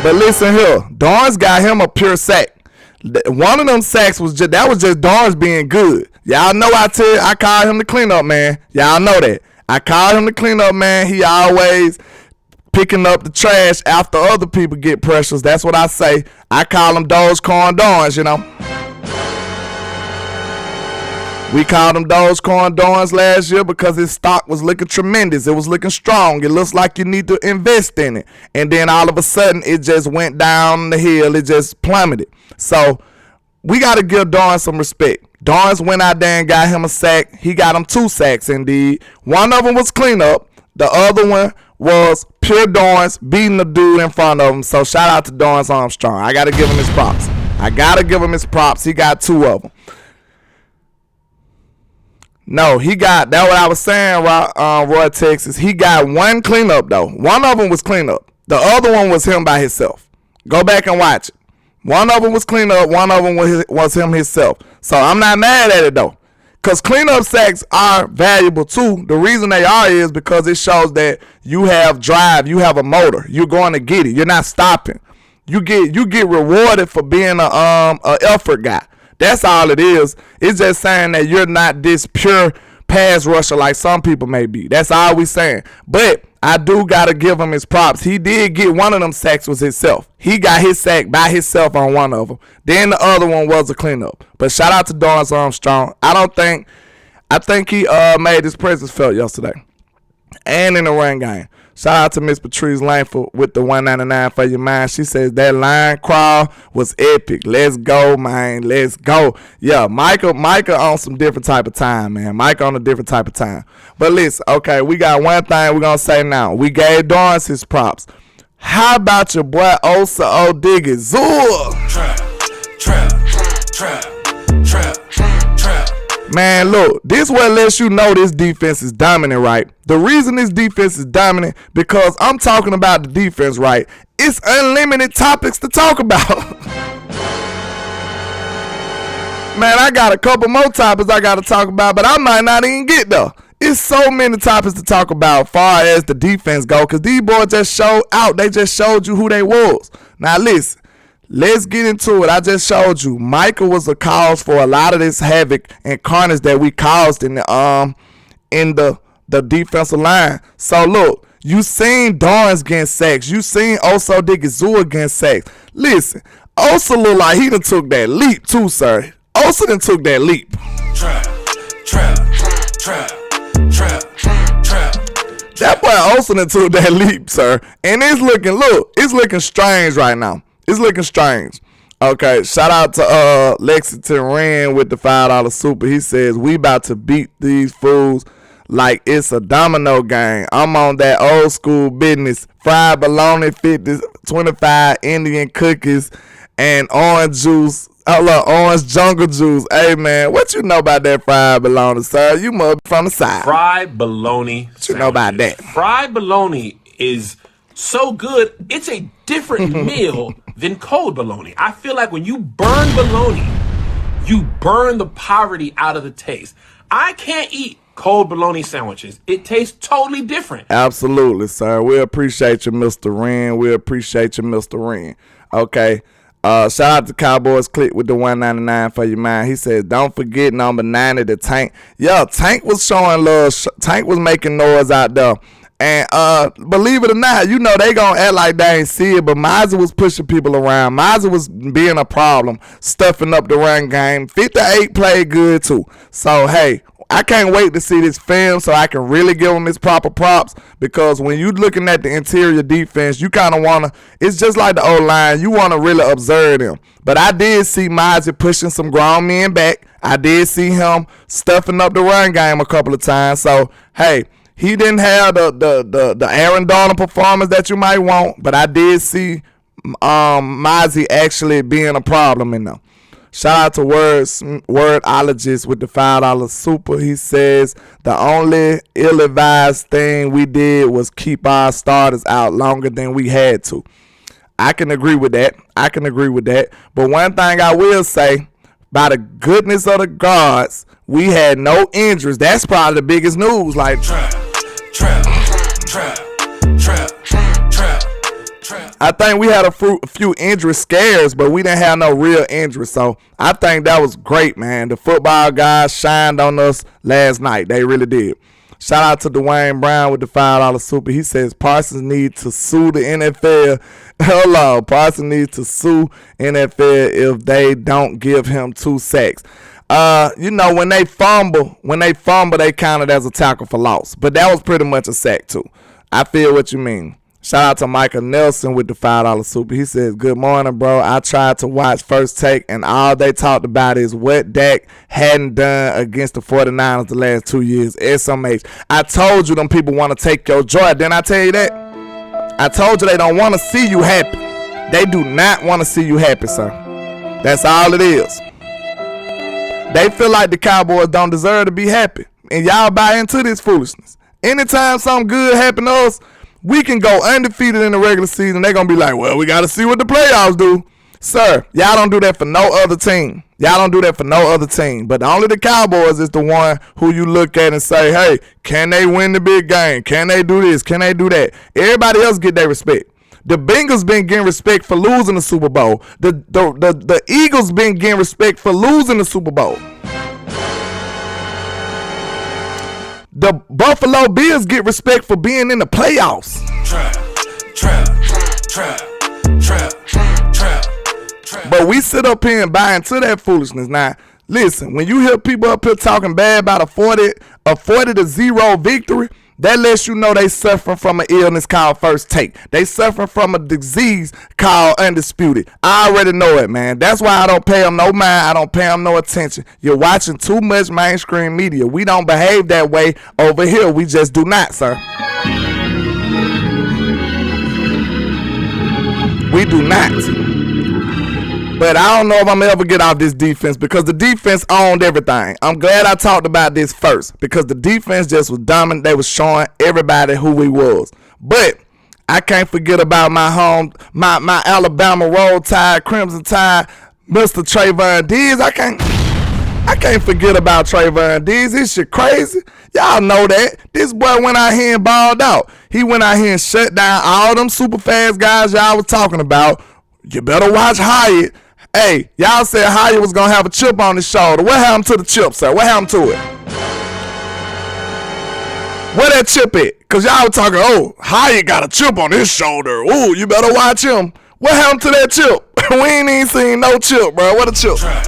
But listen here, Dorrance got him a pure sack. One of them sacks was just Dorrance being good. Y'all know I call him the cleanup man. Y'all know that. I call him the cleanup man. He always picking up the trash after other people get pressures. That's what I say. I call him Dogecoin Dorrance, you know. We called him Dogecoin Dorrance last year because his stock was looking tremendous. It was looking strong. It looks like you need to invest in it. And then all of a sudden, it just went down the hill. It just plummeted. So we got to give Dorrance some respect. Dorrance went out there and got him a sack. He got him 2 sacks, indeed. One of them was cleanup. The other one was pure Dorrance beating the dude in front of him. So shout out to Dorrance Armstrong. I got to give him his props. He got 2 of them. No, he got, that's what I was saying, Roy Texas. He got 1 cleanup, though. One of them was cleanup. The other one was him by himself. Go back and watch it. One of them was cleanup. One of them was him himself. So I'm not mad at it, though. Because cleanup sacks are valuable, too. The reason they are is because it shows that you have drive. You have a motor. You're going to get it. You're not stopping. You get rewarded for being a effort guy. That's all it is. It's just saying that you're not this pure pass rusher like some people may be. That's all we saying. But I do got to give him his props. He did get one of them sacks was himself. He got his sack by himself on one of them. Then the other one was a cleanup. But shout out to Dorrance Armstrong. I think he made his presence felt yesterday. And in the run game. Shout out to Miss Patrice Langford with the $1.99 for your mind. She says that line crawl was epic. Let's go, man. Let's go. Yeah, Micah on some different type of time, man. Micah on a different type of time. But listen, okay, we got one thing we're going to say now. We gave Dorrance his props. How about your boy Osa Odiggy? Trap. Man, look, this what lets you know this defense is dominant, right? The reason this defense is dominant, because I'm talking about the defense, right? It's unlimited topics to talk about. Man, I got a couple more topics I got to talk about, but I might not even get there. It's so many topics to talk about as far as the defense go, because these boys just showed out. They just showed you who they was. Now, listen. Let's get into it. I just showed you Michael was a cause for a lot of this havoc and carnage that we caused in the defensive line. So look, you seen Dorrance getting sacks. You seen Oso Digizua getting sacks. Listen, Osa look like he done took that leap too, sir. Osa done took that leap. Trap. That boy Osa done took that leap, sir. And it's looking strange right now. It's looking strange. Okay, shout out to Lexington Wren with the $5 super. He says, we about to beat these fools like it's a domino game. I'm on that old school business. Fried bologna, 50, 25 Indian cookies, and orange juice. Orange jungle juice. Hey, man, what you know about that fried bologna, sir? You must be from the side. Fried bologna What you know about that? Fried bologna is so good, it's a different meal than cold bologna. I feel like when you burn bologna, you burn the poverty out of the taste. I can't eat cold bologna sandwiches. It tastes totally different. Absolutely, sir. We appreciate you, Mr. Wren. We appreciate you, Mr. Wren. Okay. Shout out to Cowboys Click with the $1.99 for your mind. He says, don't forget number 90, the Tank. Yeah, Tank was showing love. Tank was making noise out there. And believe it or not, you know they gonna act like they ain't see it, but Mizey was pushing people around. Mizey was being a problem, stuffing up the run game. 58 played good too. So hey, I can't wait to see this film so I can really give him his proper props, because when you looking at the interior defense, you kind of want to, it's just like the O-line, you want to really observe them. But I did see Mizey pushing some grown men back. I did see him stuffing up the run game a couple of times. So hey, he didn't have the Aaron Donald performance that you might want, but I did see Mizey actually being a problem in them. Shout out to Wordologist with the $5 super. He says the only ill-advised thing we did was keep our starters out longer than we had to. I can agree with that. But one thing I will say, by the goodness of the gods, we had no injuries. That's probably the biggest news. Like trap. I think we had a few injury scares, but we didn't have no real injuries. So I think that was great, man. The football guys shined on us last night. They really did. Shout out to Dwayne Brown with the $5 super. He says Parsons needs to sue the NFL. Hold on. Parsons needs to sue NFL if they don't give him 2 sacks. You know, when they fumble, they count it as a tackle for loss. But that was pretty much a sack too. I feel what you mean. Shout out to Michael Nelson with the $5 super. He says, good morning, bro. I tried to watch First Take, and all they talked about is what Dak hadn't done against the 49ers the last 2 years. SMH. I told you them people want to take your joy. Didn't I tell you that? I told you they don't want to see you happy. They do not want to see you happy, sir. That's all it is. They feel like the Cowboys don't deserve to be happy. And y'all buy into this foolishness. Anytime something good happen to us, we can go undefeated in the regular season. They're going to be like, well, we got to see what the playoffs do. Sir, y'all don't do that for no other team. But only the Cowboys is the one who you look at and say, hey, can they win the big game? Can they do this? Can they do that? Everybody else get their respect. The Bengals been getting respect for losing the Super Bowl. The Eagles been getting respect for losing the Super Bowl. The Buffalo Bills get respect for being in the playoffs. But we sit up here and buy into that foolishness. Now, listen, when you hear people up here talking bad about a 40-0 victory, that lets you know they suffering from an illness called First Take. They suffering from a disease called Undisputed. I already know it, man. That's why I don't pay them no mind. I don't pay them no attention. You're watching too much mainstream media. We don't behave that way over here. We just do not, sir. We do not. But I don't know if I'm ever get off this defense because the defense owned everything. I'm glad I talked about this first because the defense just was dominant. They was showing everybody who we was. But I can't forget about my Alabama Roll Tide, Crimson Tide, Mr. Trayvon Diggs. I can't forget about Trayvon Diggs. This shit crazy. Y'all know that. This boy went out here and balled out. He went out here and shut down all them super fast guys y'all was talking about. You better watch Hyatt. Hey, y'all said Hyatt was going to have a chip on his shoulder. What happened to the chip, sir? What happened to it? Where that chip at? Because y'all were talking, oh, Hyatt got a chip on his shoulder. Ooh, you better watch him. What happened to that chip? We ain't even seen no chip, bro. What a chip? Trap.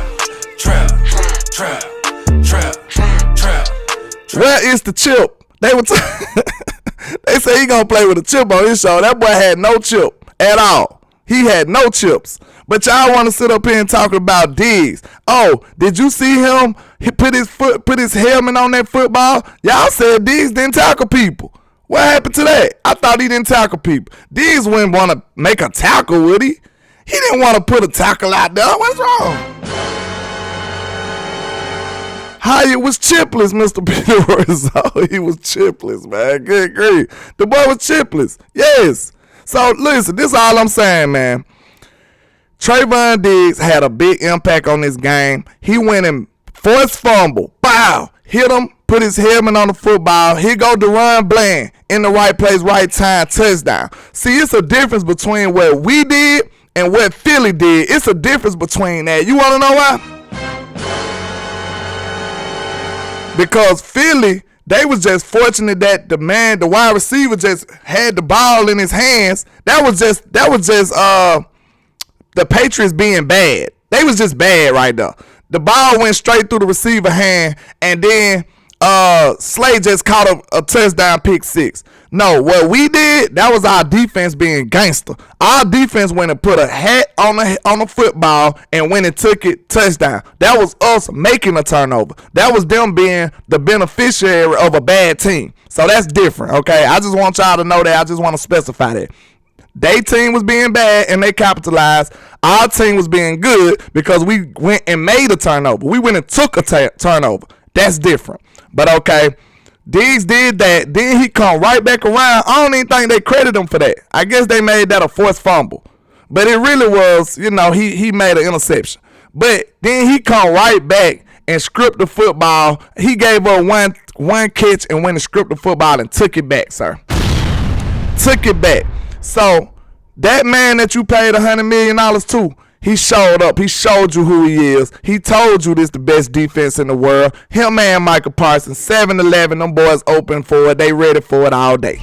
Where is the chip? They say he gonna play with a chip on his shoulder. That boy had no chip at all. He had no chips. But y'all want to sit up here and talk about Diggs. Oh, did you see him? He put his helmet on that football. Y'all said Diggs didn't tackle people. What happened to that? I thought he didn't tackle people. Diggs wouldn't want to make a tackle, would he? He didn't want to put a tackle out there. What's wrong? Hyatt was chipless, Mr. Peter Rizzo. He was chipless, man. Good grief. The boy was chipless. Yes. So, listen, this is all I'm saying, man. Trayvon Diggs had a big impact on this game. He went and forced fumble. Bow. Hit him. Put his helmet on the football. Here go DeRon Bland. In the right place, right time. Touchdown. See, it's a difference between what we did and what Philly did. It's a difference between that. You want to know why? Because Philly, they was just fortunate that the wide receiver just had the ball in his hands. That was just the Patriots being bad. They was just bad right there. The ball went straight through the receiver hand, and then Slay just caught a touchdown pick six. No, what we did, that was our defense being gangster. Our defense went and put a hat on the football and went and took it touchdown. That was us making a turnover. That was them being the beneficiary of a bad team. So that's different, okay? I just want y'all to know that. I just want to specify that. They team was being bad and they capitalized. Our team was being good because we went and made a turnover. We went and took a turnover. That's different. But okay, Diggs did that. Then he come right back around. I don't even think they credit him for that. I guess they made that a forced fumble. But it really was, he made an interception. But then he come right back and script the football. He gave up one catch and went and script the football and took it back, sir. Took it back. So that man that you paid $100 million to, he showed up. He showed you who he is. He told you this the best defense in the world. Him and Michael Parsons, 7-11. Them boys open for it. They ready for it all day.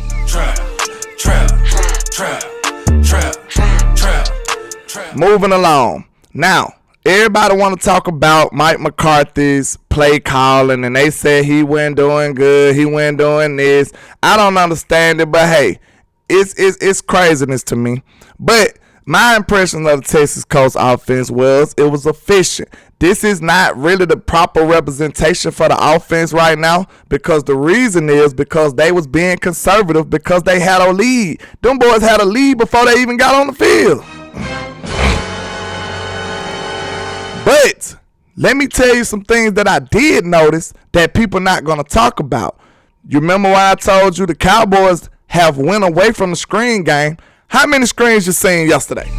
Moving along. Now, everybody want to talk about Mike McCarthy's play calling, and they said he wasn't doing good. He wasn't doing this. I don't understand it, but hey, it's craziness to me. But my impression of the Texas Coast offense was it was efficient. This is not really the proper representation for the offense right now because the reason is because they was being conservative because they had a lead. Them boys had a lead before they even got on the field. But let me tell you some things that I did notice that people not going to talk about. You remember when I told you the Cowboys have went away from the screen game? How many screens you seen yesterday?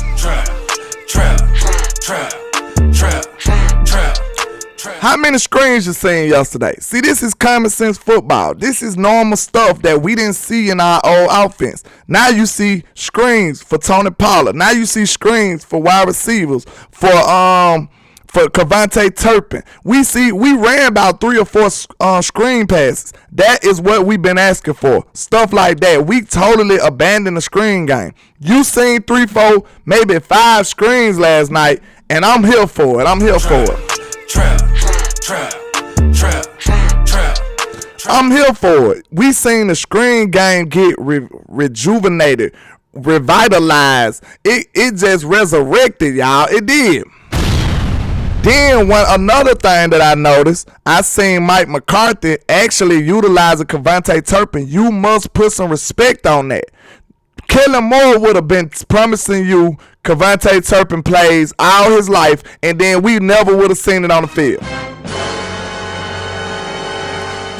How many screens you seen yesterday? See, this is common sense football. This is normal stuff that we didn't see in our old offense. Now you see screens for Tony Pollard. Now you see screens for wide receivers, for Cavante Turpin. We ran about 3 or 4 screen passes. That is what we've been asking for. Stuff like that. We totally abandoned the screen game. You seen 3, 4, maybe 5 screens last night, and I'm here for it. I'm here for it. I'm here for it. We seen the screen game get rejuvenated, revitalized. It just resurrected, y'all. It did. Then another thing that I noticed, I seen Mike McCarthy actually utilizing Cavante Turpin. You must put some respect on that. Kellen Moore would have been promising you Cavante Turpin plays all his life, and then we never would have seen it on the field.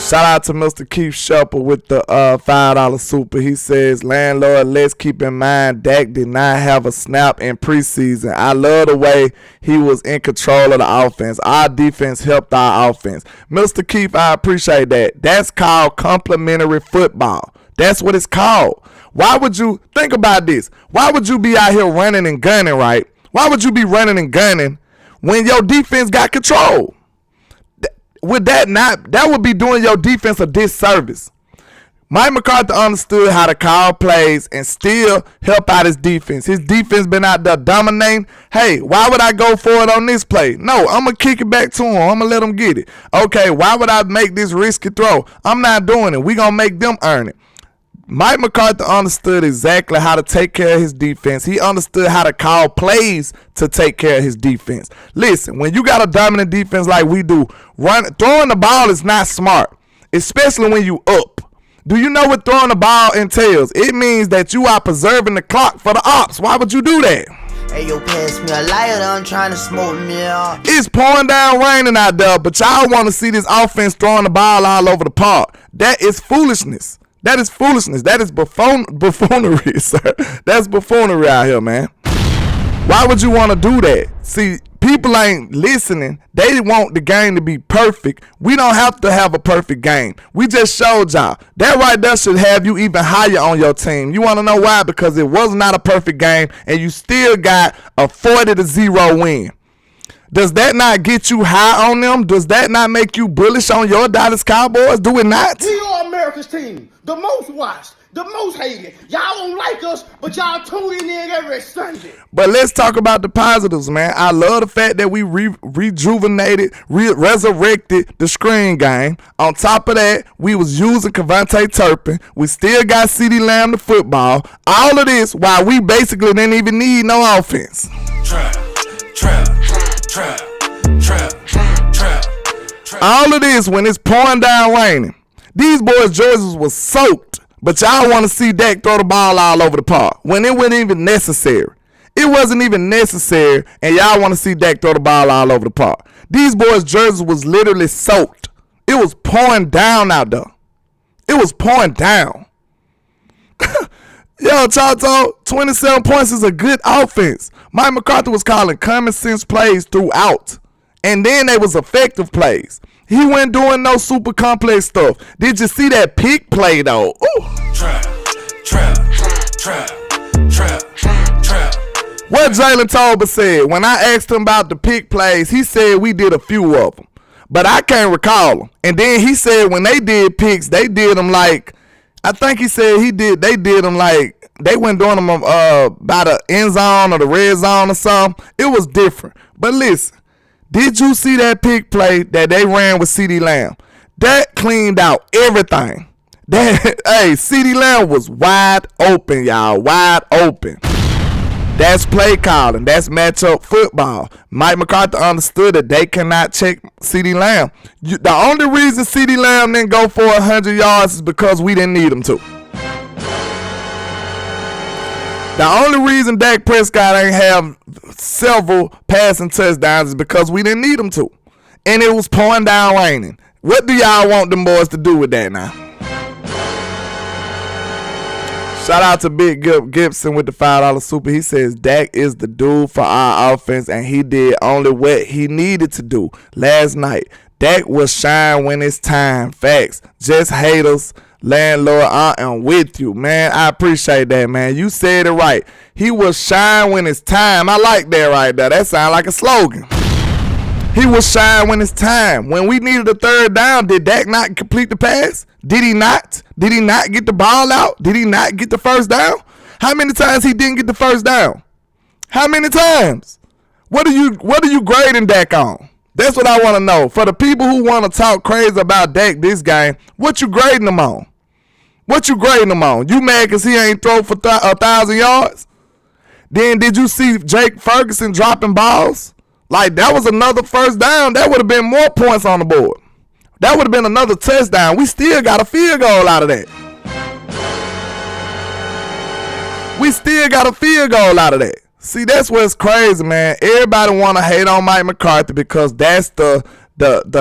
Shout out to Mr. Keith Shepard with the $5 super. He says, landlord, let's keep in mind Dak did not have a snap in preseason. I love the way he was in control of the offense. Our defense helped our offense. Mr. Keith, I appreciate that. That's called complementary football. That's what it's called. Why would you, think about this, why would you be out here running and gunning, right? Why would you be running and gunning when your defense got control? Would that would be doing your defense a disservice. Mike McCarthy understood how to call plays and still help out his defense. His defense been out there dominating. Hey, why would I go for it on this play? No, I'm going to kick it back to him. I'm going to let him get it. Okay, why would I make this risky throw? I'm not doing it. We're going to make them earn it. Mike McCarthy understood exactly how to take care of his defense. He understood how to call plays to take care of his defense. Listen, when you got a dominant defense like we do, throwing the ball is not smart, especially when you up. Do you know what throwing the ball entails? It means that you are preserving the clock for the ops. Why would you do that? Hey, yo, pass me a lighter, I'm trying to smoke me out. It's pouring down raining out there, but y'all want to see this offense throwing the ball all over the park. That is foolishness. That is foolishness. That is buffoonery, sir. That's buffoonery out here, man. Why would you want to do that? See, people ain't listening. They want the game to be perfect. We don't have to have a perfect game. We just showed y'all. That right there should have you even higher on your team. You want to know why? Because it was not a perfect game, and you still got a 40-0 win. Does that not get you high on them? Does that not make you bullish on your Dallas Cowboys? Do it not? We are America's team, the most watched, the most hated. Y'all don't like us, but y'all tune in every Sunday. But let's talk about the positives, man. I love the fact that we rejuvenated, resurrected the screen game. On top of that, we was using Cavante Turpin. We still got CeeDee Lamb the football. All of this while we basically didn't even need no offense. Trap. All of this when it's pouring down raining. These boys' jerseys was soaked, but y'all want to see Dak throw the ball all over the park when it wasn't even necessary. It wasn't even necessary, and y'all want to see Dak throw the ball all over the park. These boys' jerseys was literally soaked. It was pouring down out there. It was pouring down. Yo, Chato, 27 points is a good offense. Mike McCarthy was calling common sense plays throughout. And then they was effective plays. He wasn't doing no super complex stuff. Did you see that pick play, though? Ooh. Trap. What Jalen Tolbert said, when I asked him about the pick plays, he said we did a few of them. But I can't recall them. And then he said when they did picks, they did them like, I think he said they did them like, they went doing them by the end zone or the red zone or something. It was different. But listen, did you see that pick play that they ran with CeeDee Lamb? That cleaned out everything. Hey, CeeDee Lamb was wide open, y'all, wide open. That's play calling. That's matchup football. Mike McCarthy understood that they cannot check CeeDee Lamb. The only reason CeeDee Lamb didn't go for 100 yards is because we didn't need him to. The only reason Dak Prescott ain't have several passing touchdowns is because we didn't need him to. And it was pouring down raining. What do y'all want them boys to do with that now? Shout out to Big Gibson with the $5 super. He says Dak is the dude for our offense, and he did only what he needed to do last night. Dak will shine when it's time. Facts. Just haters. Landlord, I am with you, man. I appreciate that, man. You said it right. He will shine when it's time. I like that right there. That sounds like a slogan. He will shine when it's time. When we needed a third down, did Dak not complete the pass? Did he not? Did he not get the ball out? Did he not get the first down? How many times he didn't get the first down? How many times? What are you grading Dak on? That's what I want to know. For the people who want to talk crazy about Dak this game, what you grading him on? What you grading him on? You mad because he ain't throw for 1,000 yards? Then did you see Jake Ferguson dropping balls? Like, that was another first down. That would have been more points on the board. That would have been another touchdown. We still got a field goal out of that. We still got a field goal out of that. See, that's what's crazy, man. Everybody want to hate on Mike McCarthy because that's the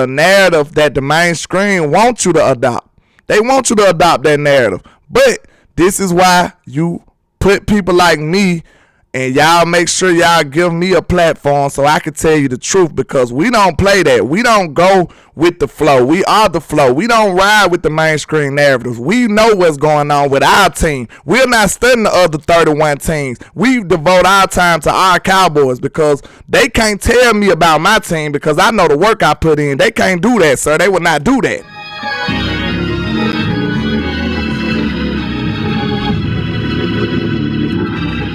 narrative that the mainstream wants you to adopt. They want you to adopt that narrative. But this is why you put people like me, and y'all make sure y'all give me a platform so I can tell you the truth, because we don't play that. We don't go with the flow. We are the flow. We don't ride with the mainstream narratives. We know what's going on with our team. We're not studying the other 31 teams. We devote our time to our Cowboys because they can't tell me about my team because I know the work I put in. They can't do that, sir. They will not do that.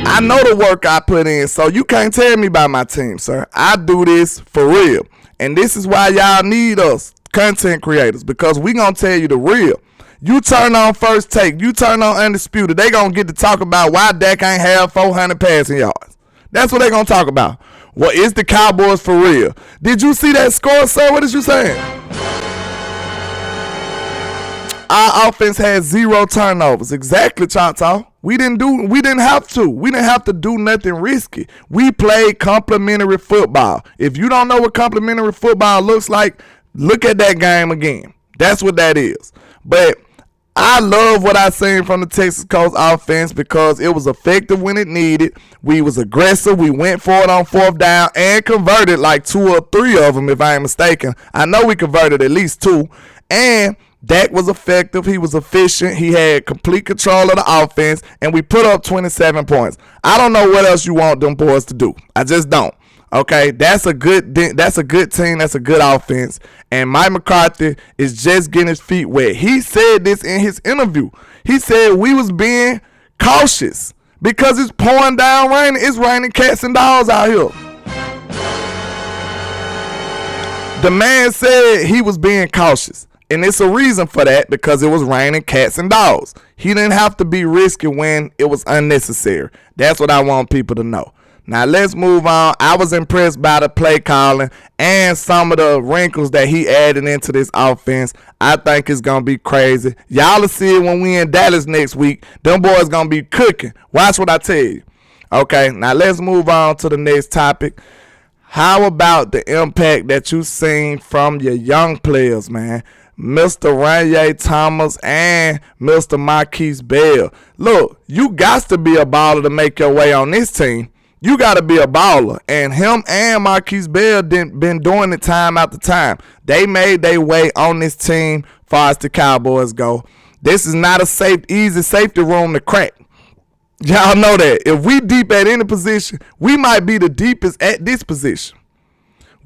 I know the work I put in, so you can't tell me about my team, sir. I do this for real. And this is why y'all need us, content creators, because we gonna tell you the real. You turn on First Take, you turn on Undisputed, they gonna get to talk about why Dak ain't have 400 passing yards. That's what they gonna talk about. Well, is the Cowboys for real? Did you see that score, sir? What is you saying? Our offense had 0 turnovers. Exactly, Choctaw. We didn't have to. We didn't have to do nothing risky. We played complimentary football. If you don't know what complimentary football looks like, look at that game again. That's what that is. But I love what I seen from the Texas Coast offense because it was effective when it needed. We was aggressive. We went for it on 4th down and converted like 2 or 3 of them, if I ain't mistaken. I know we converted at least 2. And Dak was effective. He was efficient. He had complete control of the offense, and we put up 27 points. I don't know what else you want them boys to do. I just don't. Okay, that's a good team. That's a good offense. And Mike McCarthy is just getting his feet wet. He said this in his interview. He said we was being cautious because it's pouring down rain. It's raining cats and dogs out here. The man said he was being cautious. And it's a reason for that because it was raining cats and dogs. He didn't have to be risky when it was unnecessary. That's what I want people to know. Now let's move on. I was impressed by the play calling and some of the wrinkles that he added into this offense. I think it's going to be crazy. Y'all will see it when we in Dallas next week. Them boys going to be cooking. Watch what I tell you. Okay, now let's move on to the next topic. How about the impact that you've seen from your young players, man? Mr. Ranye Thomas and Mr. Marquise Bell. Look, you got to be a baller to make your way on this team. You got to be a baller. And him and Marquise Bell been doing it time after time. They made their way on this team far as the Cowboys go. This is not a easy safety room to crack. Y'all know that. If we deep at any position, we might be the deepest at this position.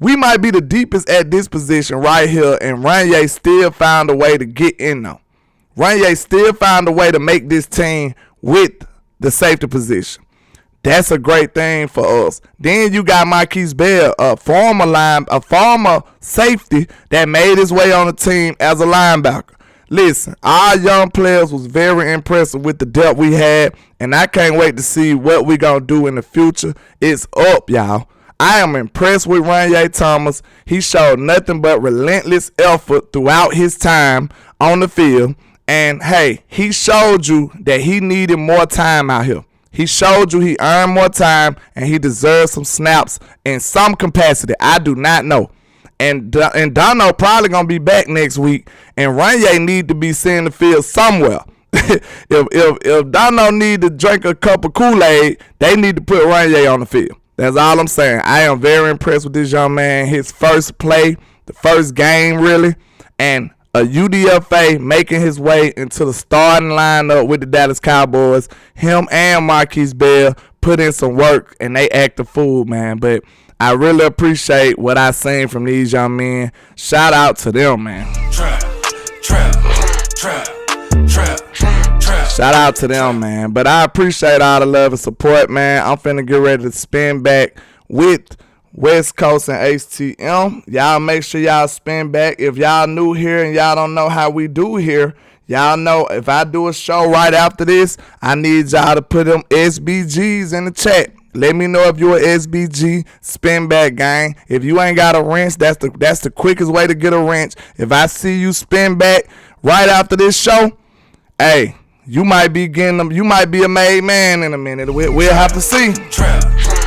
We might be the deepest at this position right here, and Ranye still found a way to get in though. Ranye still found a way to make this team with the safety position. That's a great thing for us. Then you got Marquise Bell, a former safety that made his way on the team as a linebacker. Listen, our young players was very impressive with the depth we had, and I can't wait to see what we gonna do in the future. It's up, y'all. I am impressed with Ranye Thomas. He showed nothing but relentless effort throughout his time on the field. And, hey, he showed you that he needed more time out here. He showed you he earned more time, and he deserves some snaps in some capacity. I do not know. And Dono probably going to be back next week, and Ranye need to be seeing the field somewhere. If Dono need to drink a cup of Kool-Aid, they need to put Ranye on the field. That's all I'm saying. I am very impressed with this young man. His first play, the first game really, and a UDFA making his way into the starting lineup with the Dallas Cowboys. Him and Marquise Bell put in some work, and they act a fool, man. But I really appreciate what I seen from these young men. Shout out to them, man. Trap. Shout out to them, man. But I appreciate all the love and support, man. I'm finna get ready to spin back with West Coast and HTM. Y'all make sure y'all spin back. If y'all new here and y'all don't know how we do here, y'all know if I do a show right after this, I need y'all to put them SBGs in the chat. Let me know if you're a SBG spin back gang. If you ain't got a wrench, that's the quickest way to get a wrench. If I see you spin back right after this show, hey, you might be getting them. You might be a made man in a minute. We'll have to see. Trap.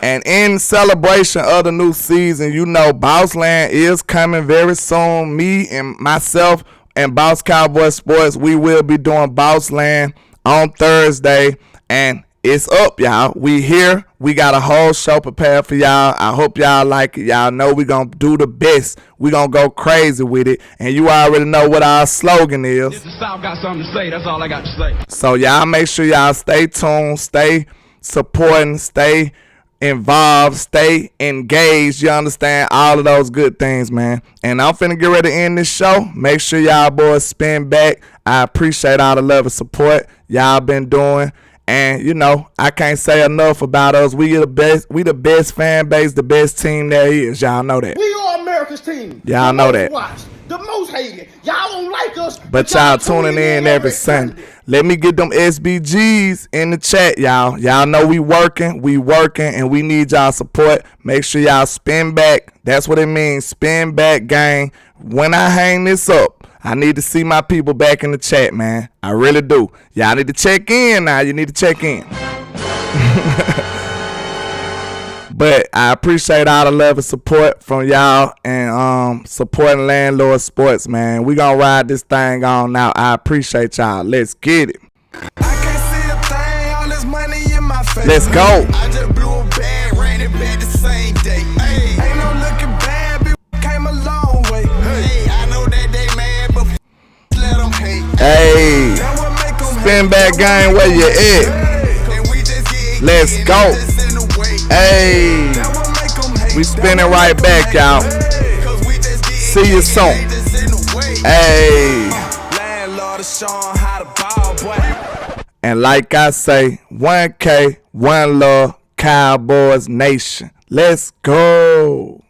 And in celebration of the new season, you know Bossland is coming very soon. Me and myself and Boss Cowboy Sports, we will be doing Bossland on Thursday. And it's up, y'all. We here. We got a whole show prepared for y'all. I hope y'all like it. Y'all know we going to do the best. We going to go crazy with it. And you already know what our slogan is. If the South got something to say, that's all I got to say. So y'all make sure y'all stay tuned, stay supporting, stay involved, stay engaged. You understand? All of those good things, man. And I'm finna get ready to end this show. Make sure y'all boys spin back. I appreciate all the love and support y'all been doing. And you know, I can't say enough about us. We the best. We the best fan base, the best team there is. Y'all know that. We are America's team. Y'all know that. Watched, the most hated. Y'all don't like us, but y'all tuning in every Sunday. Let me get them SBGs in the chat, y'all. Y'all know we working, and we need y'all support. Make sure y'all spin back. That's what it means, spin back, gang. When I hang this up, I need to see my people back in the chat, man. I really do. Y'all need to check in now. You need to check in. But I appreciate all the love and support from y'all and supporting Landlord Sports, man. We gonna ride this thing on now. I appreciate y'all. Let's get it. I can't see a thing, all this money in my face. Let's go. I just blew a bag, ran it back the same day. Hey, ain't no looking bad, bitch, came a long way. Hey, I know that they mad, but let them hate. Hey, spin back gang, where you at? Let's go. Hey, we spinning right back, y'all. See you soon. Hey. And like I say, 1K, one love, Cowboys Nation. Let's go.